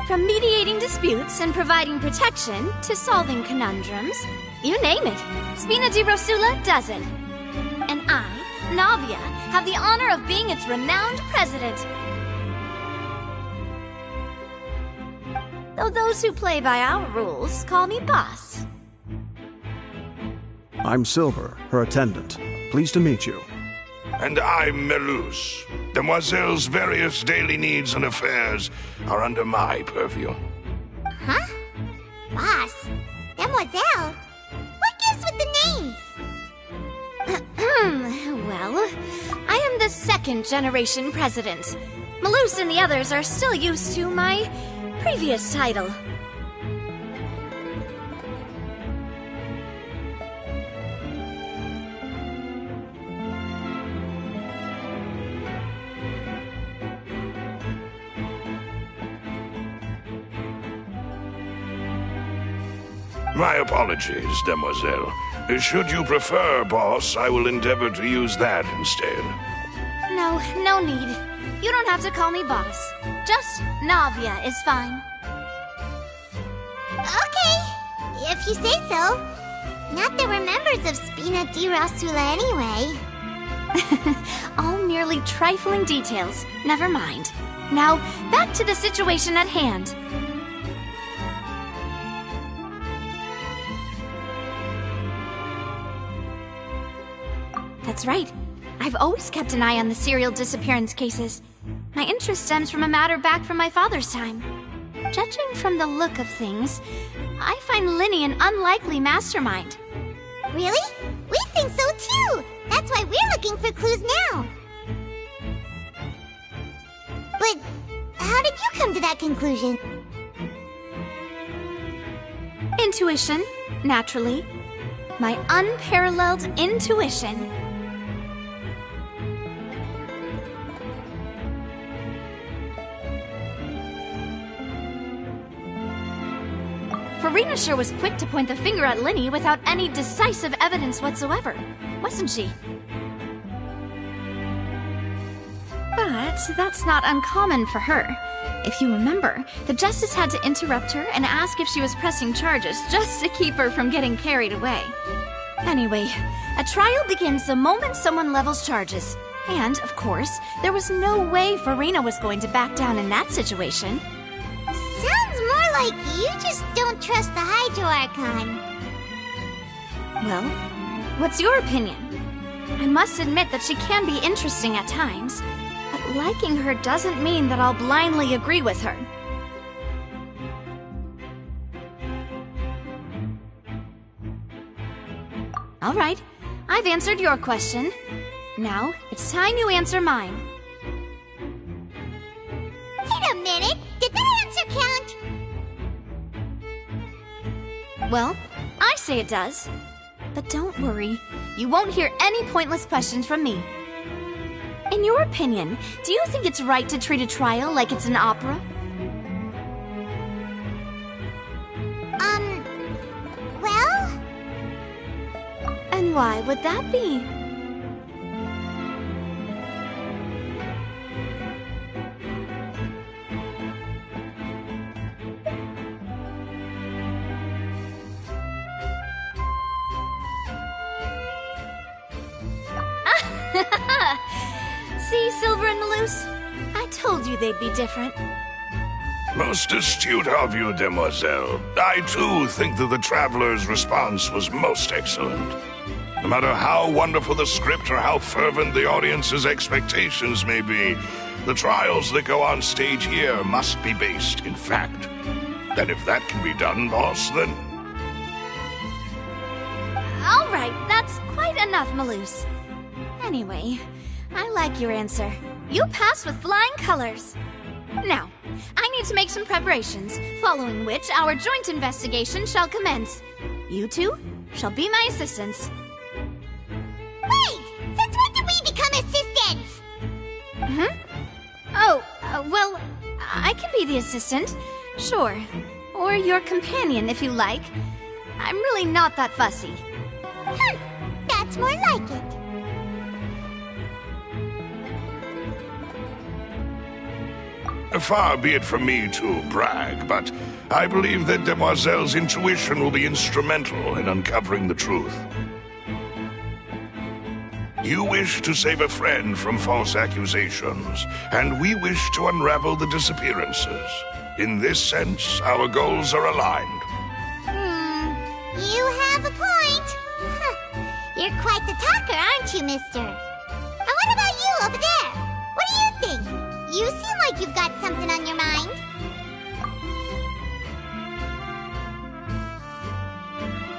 From mediating disputes and providing protection to solving conundrums, you name it, Spina di Rosula does it. And I, Navia, have the honor of being its renowned president. Though those who play by our rules call me boss. I'm Silver, her attendant. Pleased to meet you. And I'm Melus. Demoiselle's various daily needs and affairs are under my purview. Huh? Boss? Demoiselle? What gives with the names? Well, I am the second generation president. Melus and the others are still used to my previous title. My apologies, Demoiselle. Should you prefer, boss, I will endeavor to use that instead. No need. You don't have to call me boss. Just Navia is fine. Okay, if you say so. Not that we're members of Spina di Rosula anyway. All merely trifling details. Never mind. Now, back to the situation at hand. That's right. I've always kept an eye on the serial disappearance cases. My interest stems from a matter back from my father's time. Judging from the look of things, I find Linny an unlikely mastermind. Really? We think so too! That's why we're looking for clues now. But how did you come to that conclusion? Intuition, naturally. My unparalleled intuition. Farina sure was quick to point the finger at Linny without any decisive evidence whatsoever, wasn't she? But that's not uncommon for her. If you remember, the Justice had to interrupt her and ask if she was pressing charges just to keep her from getting carried away. Anyway, a trial begins the moment someone levels charges. And, of course, there was no way Farina was going to back down in that situation. Sounds more like you just don't trust the Hydro Archon. Well, what's your opinion? I must admit that she can be interesting at times, but liking her doesn't mean that I'll blindly agree with her. All right, I've answered your question. Now, it's time you answer mine. Wait a minute! Did that answer count? Well, I say it does. But don't worry, you won't hear any pointless questions from me. In your opinion, do you think it's right to treat a trial like it's an opera? Well? And why would that be? See, Silver and Melus? I told you they'd be different. Most astute of you, Demoiselle. I, too, think that the Traveler's response was most excellent. No matter how wonderful the script or how fervent the audience's expectations may be, the trials that go on stage here must be based in fact. And if that can be done, boss, then... All right, that's quite enough, Melus. Anyway, I like your answer. You passed with flying colors. Now, I need to make some preparations, following which our joint investigation shall commence. You two shall be my assistants. Wait! Since when did we become assistants? Oh, well, I can be the assistant, sure. Or your companion, if you like. I'm really not that fussy. That's more like it. Far be it from me to brag, but I believe that Demoiselle's intuition will be instrumental in uncovering the truth. You wish to save a friend from false accusations, and we wish to unravel the disappearances. In this sense, our goals are aligned. You have a point. You're quite the talker, aren't you, mister? And what about you over there? What do you think? You seem like you've got something on your mind.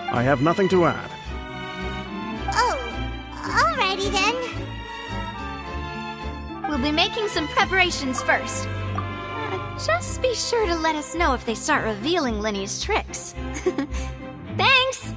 I have nothing to add. Oh, alrighty then. We'll be making some preparations first. Just be sure to let us know if they start revealing Linny's tricks. Thanks!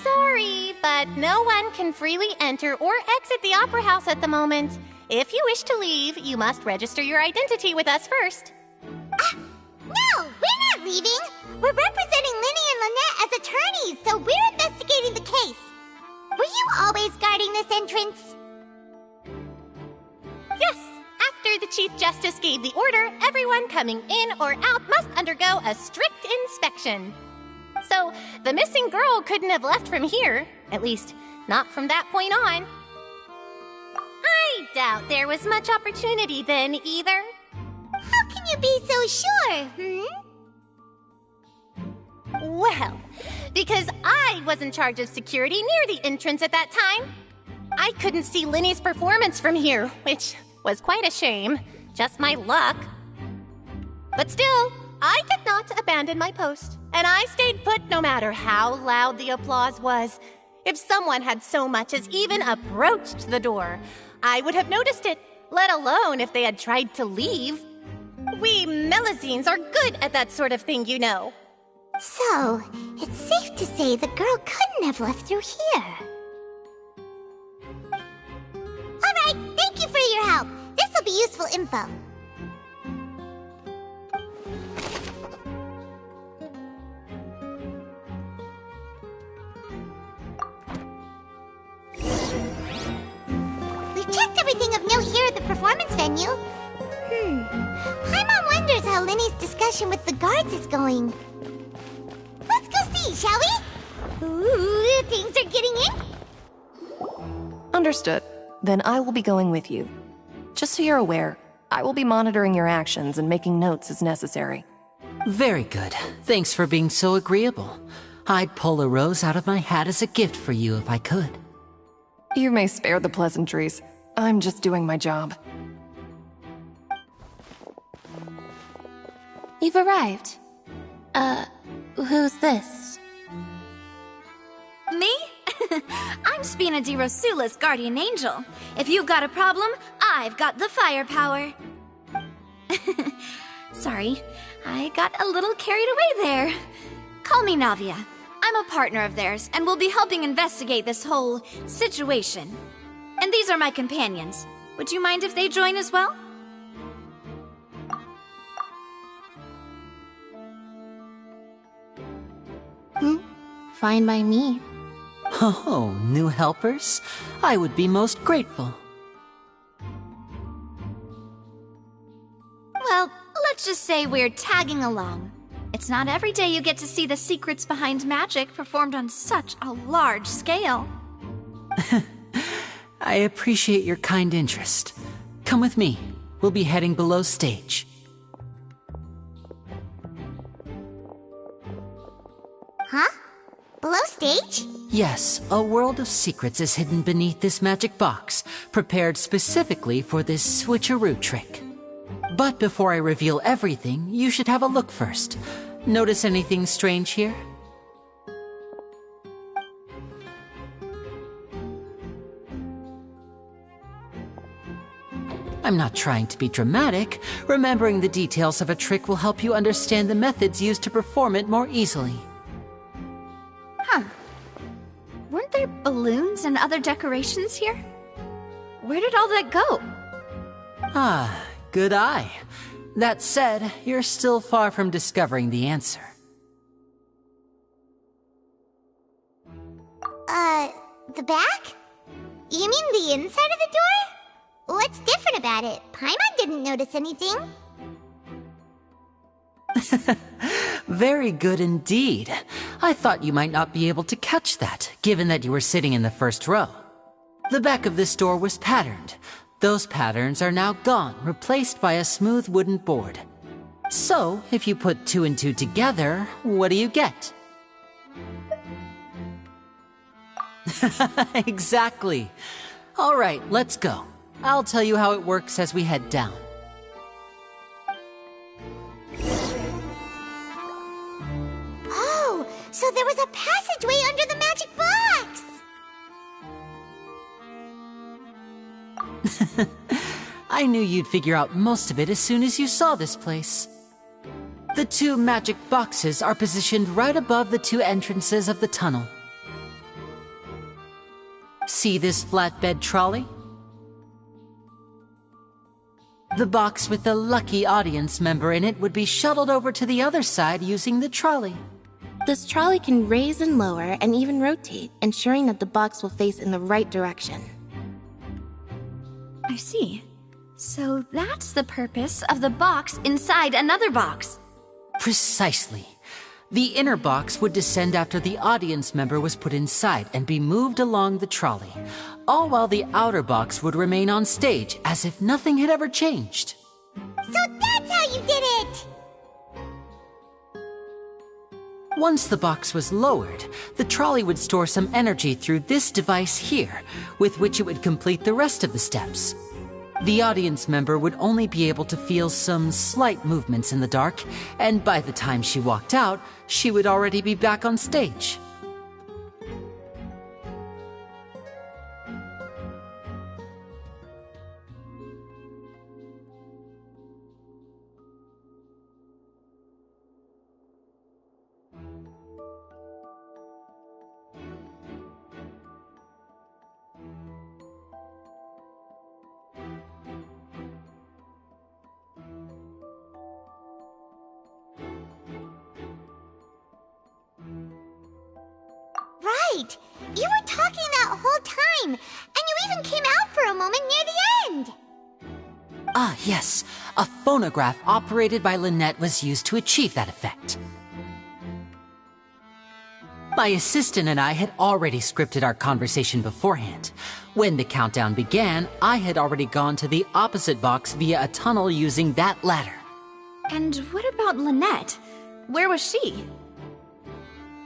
Sorry, but no one can freely enter or exit the Opera House at the moment. If you wish to leave, you must register your identity with us first. No, we're not leaving. We're representing Linny and Lynette as attorneys, so we're investigating the case. Were you always guarding this entrance? Yes, after the Chief Justice gave the order, everyone coming in or out must undergo a strict inspection. So, the missing girl couldn't have left from here. At least, not from that point on. I doubt there was much opportunity then, either. How can you be so sure, Well, because I was in charge of security near the entrance at that time. I couldn't see Linny's performance from here, which was quite a shame. Just my luck. But still, I did not abandon my post, and I stayed put no matter how loud the applause was. If someone had so much as even approached the door, I would have noticed it, let alone if they had tried to leave. We Melazines are good at that sort of thing, you know. So, it's safe to say the girl couldn't have left through here. Alright, thank you for your help. This will be useful info. We've checked everything of note here at the performance venue. Paimon wonders how Linny's discussion with the guards is going. Let's go see, shall we? Ooh, things are getting in. Understood. Then I will be going with you. Just so you're aware, I will be monitoring your actions and making notes as necessary. Very good. Thanks for being so agreeable. I'd pull a rose out of my hat as a gift for you if I could. You may spare the pleasantries. I'm just doing my job. You've arrived. Who's this? Me? I'm Spina di Rosula's guardian angel. If you've got a problem, I've got the firepower. Sorry, I got a little carried away there. Call me Navia. I'm a partner of theirs, and will be helping investigate this whole situation. And these are my companions. Would you mind if they join as well? Fine by me. Oh, new helpers? I would be most grateful. Well, let's just say we're tagging along. It's not every day you get to see the secrets behind magic performed on such a large scale. I appreciate your kind interest. Come with me. We'll be heading below stage. Huh? Below stage? Yes, a world of secrets is hidden beneath this magic box, prepared specifically for this switcheroo trick. But before I reveal everything, you should have a look first. Notice anything strange here? I'm not trying to be dramatic. Remembering the details of a trick will help you understand the methods used to perform it more easily. Huh. Weren't there balloons and other decorations here? Where did all that go? Ah, good eye. That said, you're still far from discovering the answer. The back? You mean the inside of the door? What's different about it? Paimon didn't notice anything. Very good indeed. I thought you might not be able to catch that, given that you were sitting in the first row. The back of this door was patterned. Those patterns are now gone, replaced by a smooth wooden board. So, if you put 2 and 2 together, what do you get? Exactly. All right, let's go. I'll tell you how it works as we head down. Oh, so there was a passageway under the magic box! I knew you'd figure out most of it as soon as you saw this place. The 2 magic boxes are positioned right above the 2 entrances of the tunnel. See this flatbed trolley? The box with the lucky audience member in it would be shuttled over to the other side using the trolley. This trolley can raise and lower and even rotate, ensuring that the box will face in the right direction. I see. So that's the purpose of the box inside another box. Precisely. The inner box would descend after the audience member was put inside and be moved along the trolley, all while the outer box would remain on stage as if nothing had ever changed. So that's how you did it! Once the box was lowered, the trolley would store some energy through this device here, with which it would complete the rest of the steps. The audience member would only be able to feel some slight movements in the dark, and by the time she walked out, she would already be back on stage. Right! You were talking that whole time, and you even came out for a moment near the end! Ah, yes. A phonograph operated by Lynette was used to achieve that effect. My assistant and I had already scripted our conversation beforehand. When the countdown began, I had already gone to the opposite box via a tunnel using that ladder. And what about Lynette? Where was she?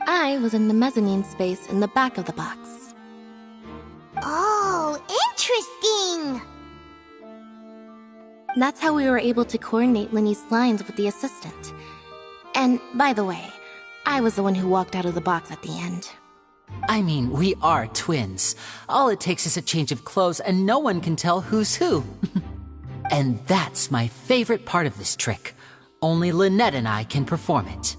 I was in the mezzanine space in the back of the box. Oh, interesting! That's how we were able to coordinate Linny's lines with the assistant. And, by the way, I was the one who walked out of the box at the end. I mean, we are twins. All it takes is a change of clothes and no one can tell who's who. And that's my favorite part of this trick. Only Lynette and I can perform it.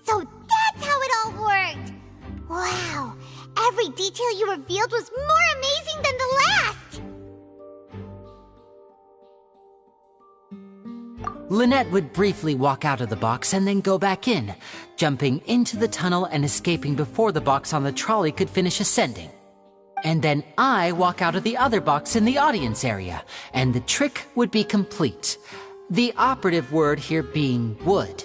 So that's how it all worked! Wow! Every detail you revealed was more amazing than the last! Lynette would briefly walk out of the box and then go back in, jumping into the tunnel and escaping before the box on the trolley could finish ascending. And then I walk out of the other box in the audience area, and the trick would be complete. The operative word here being would.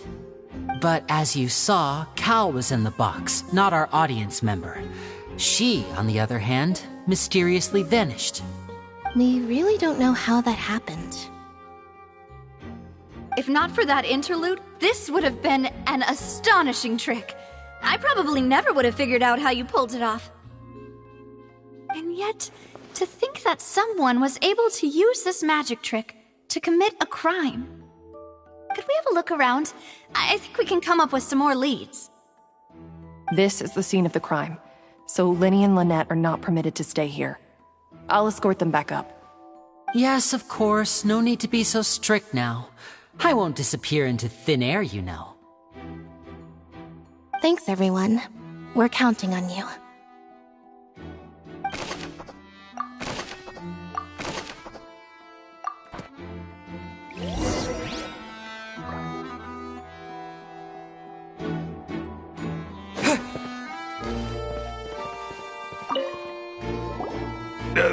But as you saw, Cal was in the box, not our audience member. She, on the other hand, mysteriously vanished. We really don't know how that happened. If not for that interlude, this would have been an astonishing trick. I probably never would have figured out how you pulled it off. And yet, to think that someone was able to use this magic trick to commit a crime. Could we have a look around? I think we can come up with some more leads. This is the scene of the crime, so Linny and Lynette are not permitted to stay here. I'll escort them back up. Yes, of course. No need to be so strict now. I won't disappear into thin air, you know. Thanks, everyone. We're counting on you.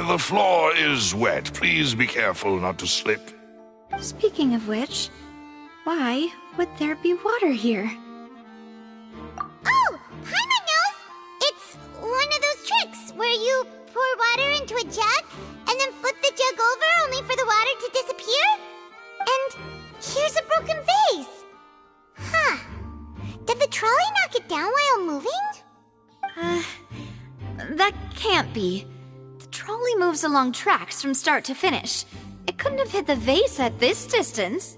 The floor is wet. Please be careful not to slip. Speaking of which, why would there be water here? Oh! Paimon knows! It's one of those tricks where you pour water into a jug and then flip the jug over only for the water to disappear? And here's a broken vase! Huh. Did the trolley knock it down while moving? That can't be. The trolley moves along tracks from start to finish. It couldn't have hit the vase at this distance.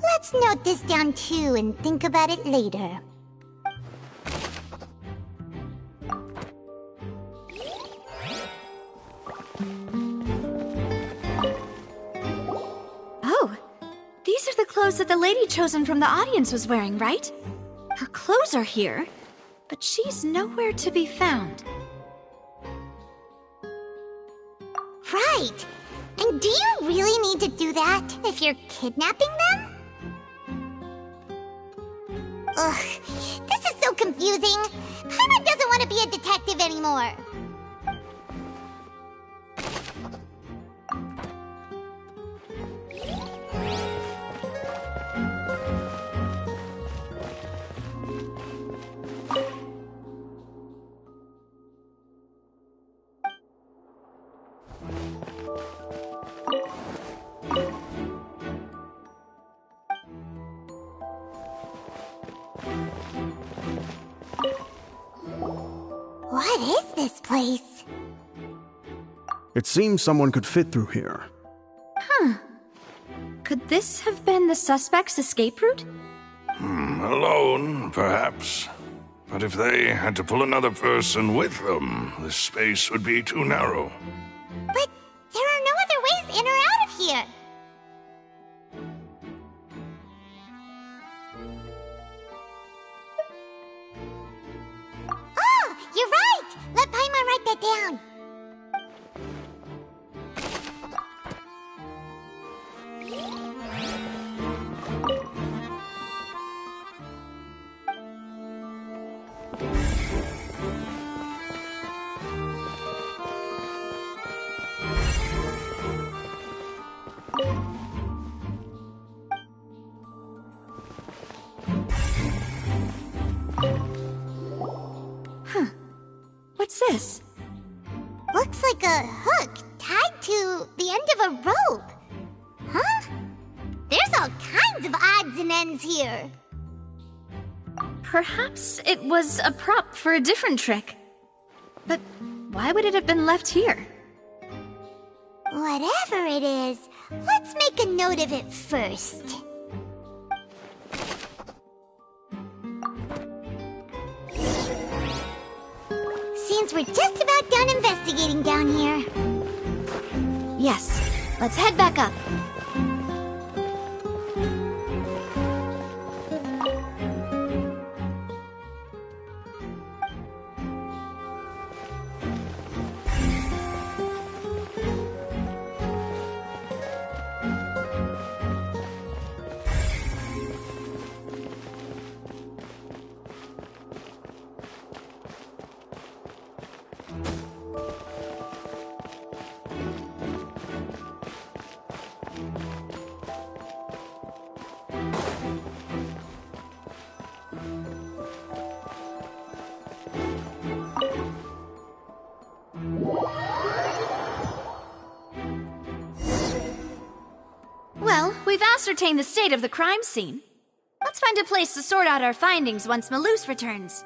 Let's note this down too and think about it later. Oh, these are the clothes that the lady chosen from the audience was wearing, right? Her clothes are here, but she's nowhere to be found. Right. And do you really need to do that if you're kidnapping them? Ugh, this is so confusing. Paimon doesn't want to be a detective anymore. What is this place? It seems someone could fit through here. Huh. Could this have been the suspect's escape route? Alone, perhaps. But if they had to pull another person with them, the space would be too narrow. But there are no other ways in or out of here. Oh, you're right! Let Paimon write that down. Huh. What's this? Looks like a hook tied to the end of a rope. Huh? There's all kinds of odds and ends here. Perhaps it was a prop for a different trick. But why would it have been left here? Whatever it is, let's make a note of it first. Seems we're just about done investigating down here. Yes, let's head back up. we've ascertained the state of the crime scene. Let's find a place to sort out our findings once Malus returns.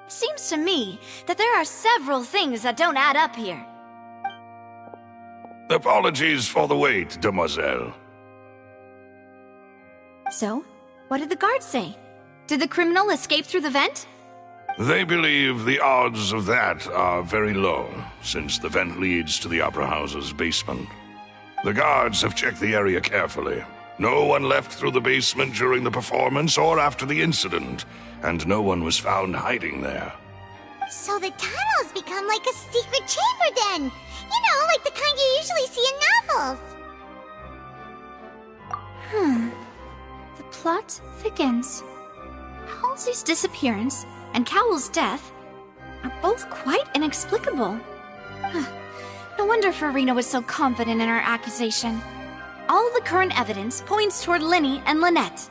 It seems to me that there are several things that don't add up here. Apologies for the wait, demoiselle. So, what did the guards say? Did the criminal escape through the vent? They believe the odds of that are very low, since the vent leads to the Opera House's basement. The guards have checked the area carefully. No one left through the basement during the performance or after the incident, and no one was found hiding there. So the tunnels become like a secret chamber then! You know, like the kind you usually see in novels. The plot thickens. Halsey's disappearance and Cowell's death are both quite inexplicable. No wonder Farina was so confident in her accusation. All the current evidence points toward Linny and Lynette.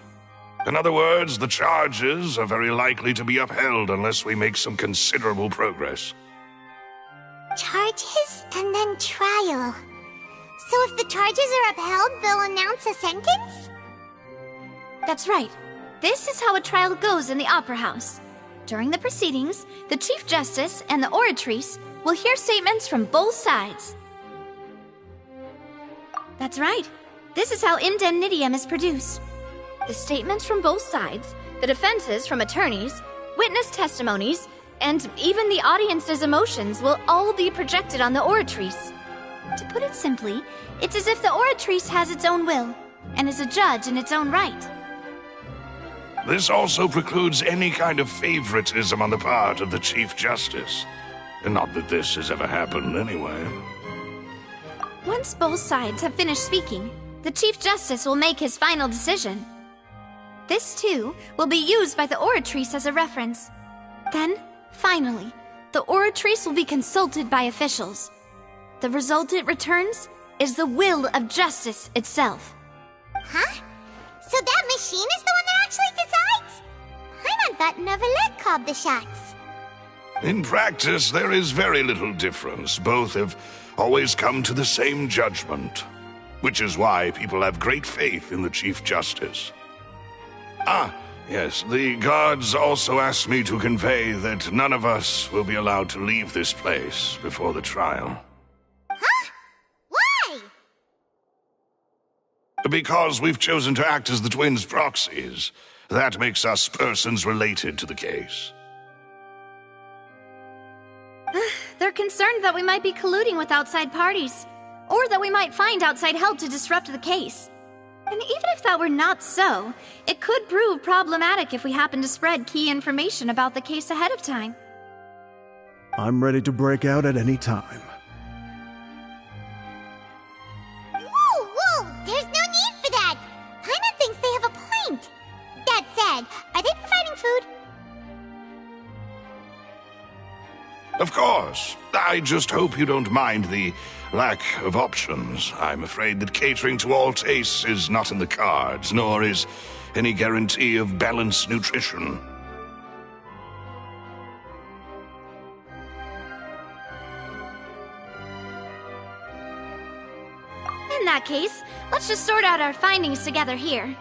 In other words, the charges are very likely to be upheld unless we make some considerable progress. Charges and then trial. So if the charges are upheld, they'll announce a sentence? That's right. This is how a trial goes in the Opera House. During the proceedings, the Chief Justice and the Oratrice will hear statements from both sides. That's right. This is how indemnitium is produced. The statements from both sides, the defenses from attorneys, witness testimonies, and even the audience's emotions will all be projected on the Oratrice. To put it simply, it's as if the Oratrice has its own will, and is a judge in its own right. This also precludes any kind of favoritism on the part of the Chief Justice. And not that this has ever happened anyway. Once both sides have finished speaking, the Chief Justice will make his final decision. This, too, will be used by the Oratrice as a reference. Then, finally, the Oratrice will be consulted by officials. The result it returns is the will of justice itself. Huh? So that machine is the one that actually decides? Paimon thought Neverlet called the shots. In practice, there is very little difference. Both have always come to the same judgment, which is why people have great faith in the Chief Justice. Ah, yes, the guards also asked me to convey that none of us will be allowed to leave this place before the trial. Huh? Why? Because we've chosen to act as the twins' proxies. That makes us persons related to the case. They're concerned that we might be colluding with outside parties, or that we might find outside help to disrupt the case. And even if that were not so, it could prove problematic if we happen to spread key information about the case ahead of time. I'm ready to break out at any time. Whoa! There's no need for that! Paimon thinks they have a point. That said, are they providing food? Of course. I just hope you don't mind the lack of options. I'm afraid that catering to all tastes is not in the cards, nor is any guarantee of balanced nutrition. In that case, let's just sort out our findings together here.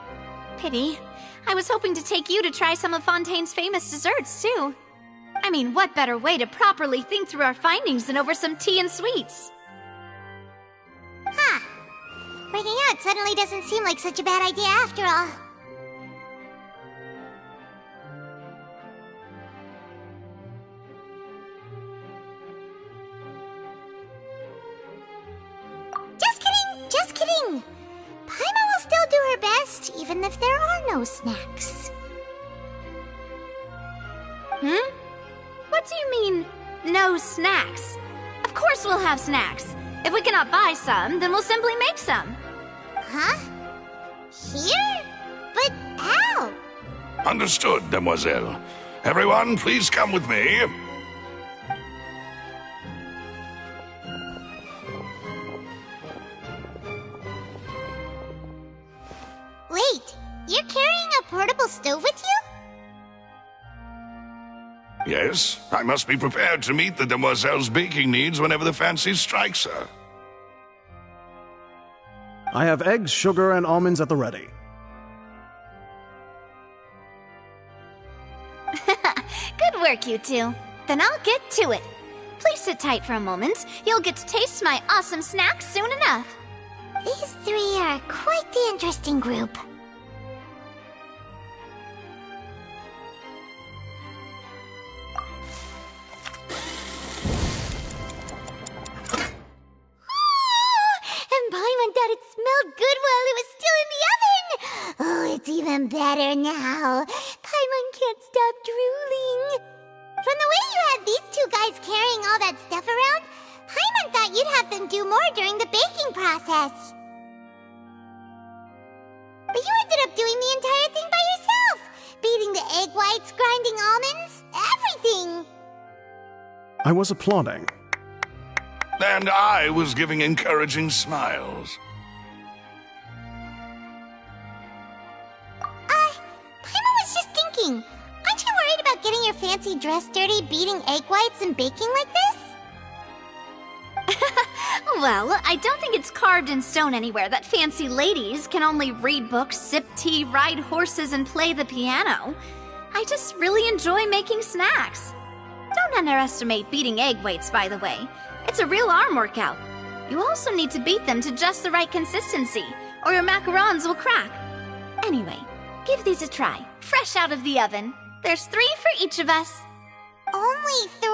Pity. I was hoping to take you to try some of Fontaine's famous desserts, too. I mean, what better way to properly think through our findings than over some tea and sweets? Huh. Breaking out suddenly doesn't seem like such a bad idea after all. Just kidding! Paimon will still do her best, even if there are no snacks. What do you mean, no snacks? Of course we'll have snacks. If we cannot buy some, then we'll simply make some. Huh? Here? But how? Understood, demoiselle. Everyone, please come with me. Wait, you're carrying a portable stove with you? Yes, I must be prepared to meet the demoiselle's baking needs whenever the fancy strikes her. I have eggs, sugar, and almonds at the ready. Good work, you two. Then I'll get to it. Please sit tight for a moment. You'll get to taste my awesome snacks soon enough. These three are quite the interesting group. And Paimon thought it smelled good while it was still in the oven! Oh, it's even better now. Paimon can't stop drooling. From the way you had these two guys carrying all that stuff around, Paimon thought you'd have them do more during the baking process. But you ended up doing the entire thing by yourself! Beating the egg whites, grinding almonds, everything! I was applauding. And I was giving encouraging smiles. Paimon was just thinking, aren't you worried about getting your fancy dress dirty beating egg whites and baking like this? Well, I don't think it's carved in stone anywhere that fancy ladies can only read books, sip tea, ride horses, and play the piano. I just really enjoy making snacks. Don't underestimate beating egg whites, by the way. It's a real arm workout. You also need to beat them to just the right consistency, or your macarons will crack. Anyway, give these a try, fresh out of the oven. There's 3 for each of us. Only 3?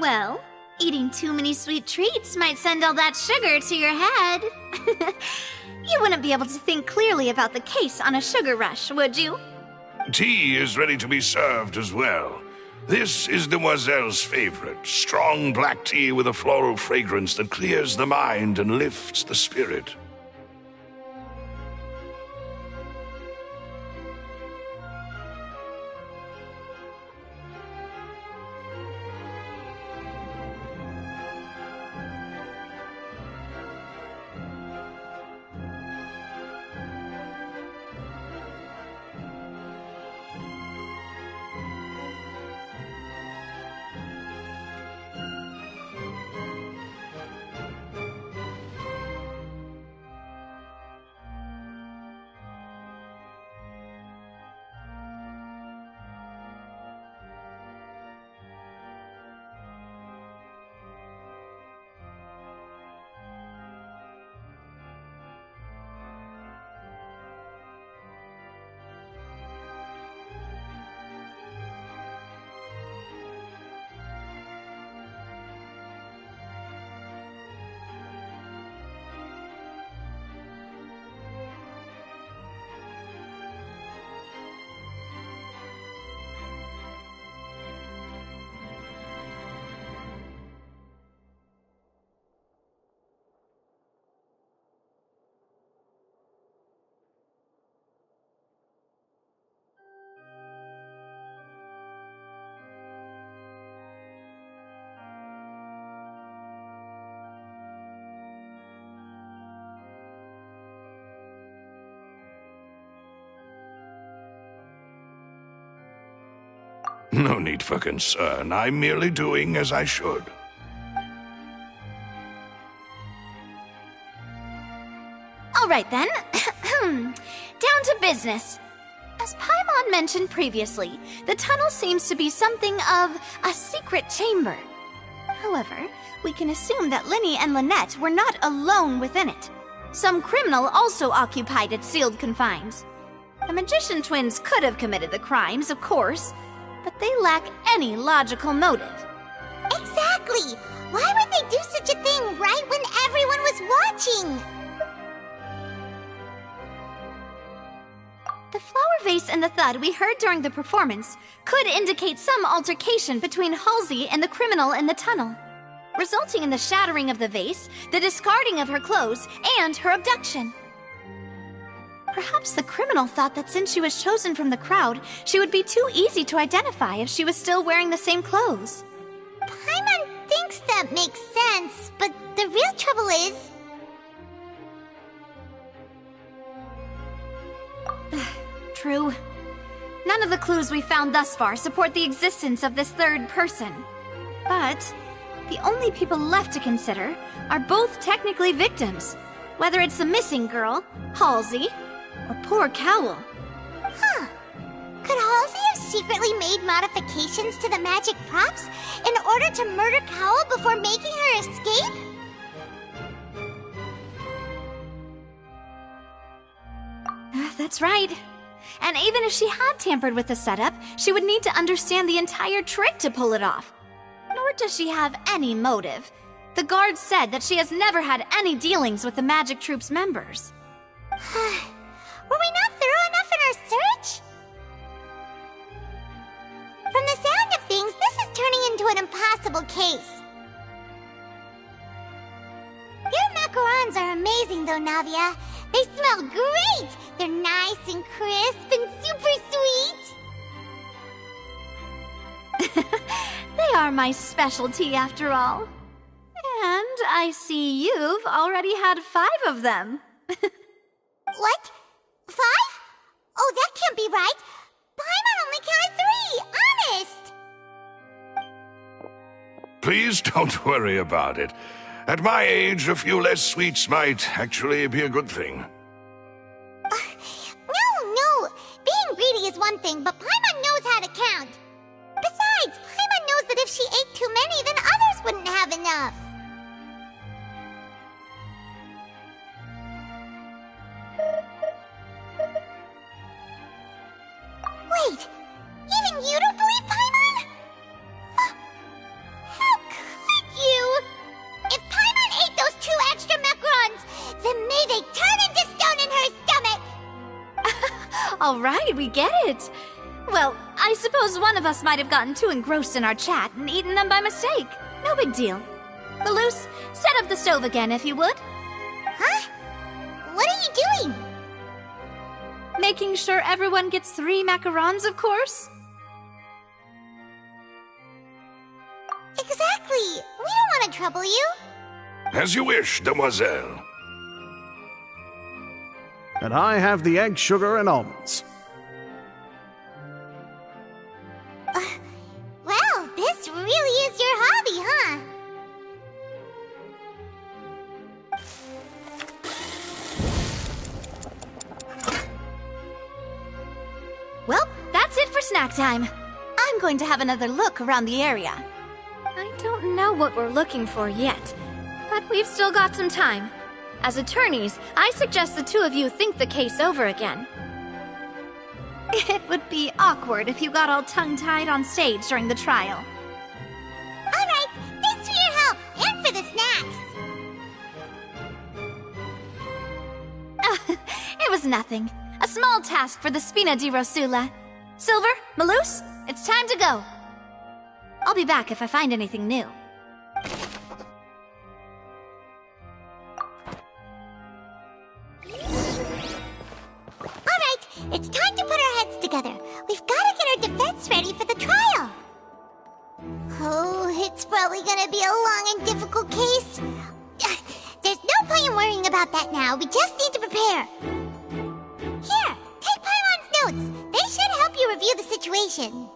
Well, eating too many sweet treats might send all that sugar to your head. You wouldn't be able to think clearly about the case on a sugar rush, would you? Tea is ready to be served as well. This is Demoiselle's favorite, strong black tea with a floral fragrance that clears the mind and lifts the spirit. No need for concern. I'm merely doing as I should. All right then. Down to business. As Paimon mentioned previously, the tunnel seems to be something of a secret chamber. However, we can assume that Linny and Lynette were not alone within it. Some criminal also occupied its sealed confines. The magician twins could have committed the crimes, of course, but they lack any logical motive. Exactly! Why would they do such a thing right when everyone was watching? The flower vase and the thud we heard during the performance could indicate some altercation between Halsey and the criminal in the tunnel, resulting in the shattering of the vase, the discarding of her clothes, and her abduction. Perhaps the criminal thought that since she was chosen from the crowd, she would be too easy to identify if she was still wearing the same clothes. Paimon thinks that makes sense, but the real trouble is... True. None of the clues we found thus far support the existence of this third person. But The only people left to consider are both technically victims, whether it's the missing girl, Halsey, or poor Cowl. Huh. Could Halsey have secretly made modifications to the magic props in order to murder Cowl before making her escape? That's right. And even if she had tampered with the setup, she would need to understand the entire trick to pull it off. Nor does she have any motive. The guards said that she has never had any dealings with the magic troop's members. Were we not thorough enough in our search? From the sound of things, this is turning into an impossible case. Your macarons are amazing though, Navia. They smell great! They're nice and crisp and super sweet! They are my specialty after all. And I see you've already had 5 of them. What? 5? Oh, that can't be right! Paimon only counted 3, honest! Please don't worry about it. At my age, a few less sweets might actually be a good thing. No! Being greedy is one thing, but Paimon knows how to count. Besides, Paimon knows that if she ate too many, then others wouldn't have enough. Wait, even you don't believe Paimon? How could you? If Paimon ate those 2 extra macarons, then may they turn into stone in her stomach! All right, we get it. Well, I suppose one of us might have gotten too engrossed in our chat and eaten them by mistake. No big deal. Malus, set up the stove again if you would. Huh? What are you doing? Making sure everyone gets 3 macarons, of course. Exactly. We don't want to trouble you. As you wish, demoiselle. And I have the egg, sugar, and almonds. Well, this really is your hobby, huh? Well, that's it for snack time. I'm going to have another look around the area. I don't know what we're looking for yet, but we've still got some time. As attorneys, I suggest the 2 of you think the case over again. It would be awkward if you got all tongue-tied on stage during the trial. All right, thanks for your help and for the snacks. It was nothing. A small task for the Spina di Rosula. Silver, Malus, it's time to go. I'll be back if I find anything new. Alright, it's time to put our heads together. We've got to get our defense ready for the trial. Oh, it's probably gonna be a long and difficult case. There's no point in worrying about that now. We just need to prepare. Here, take Paimon's notes. They should help you review the situation.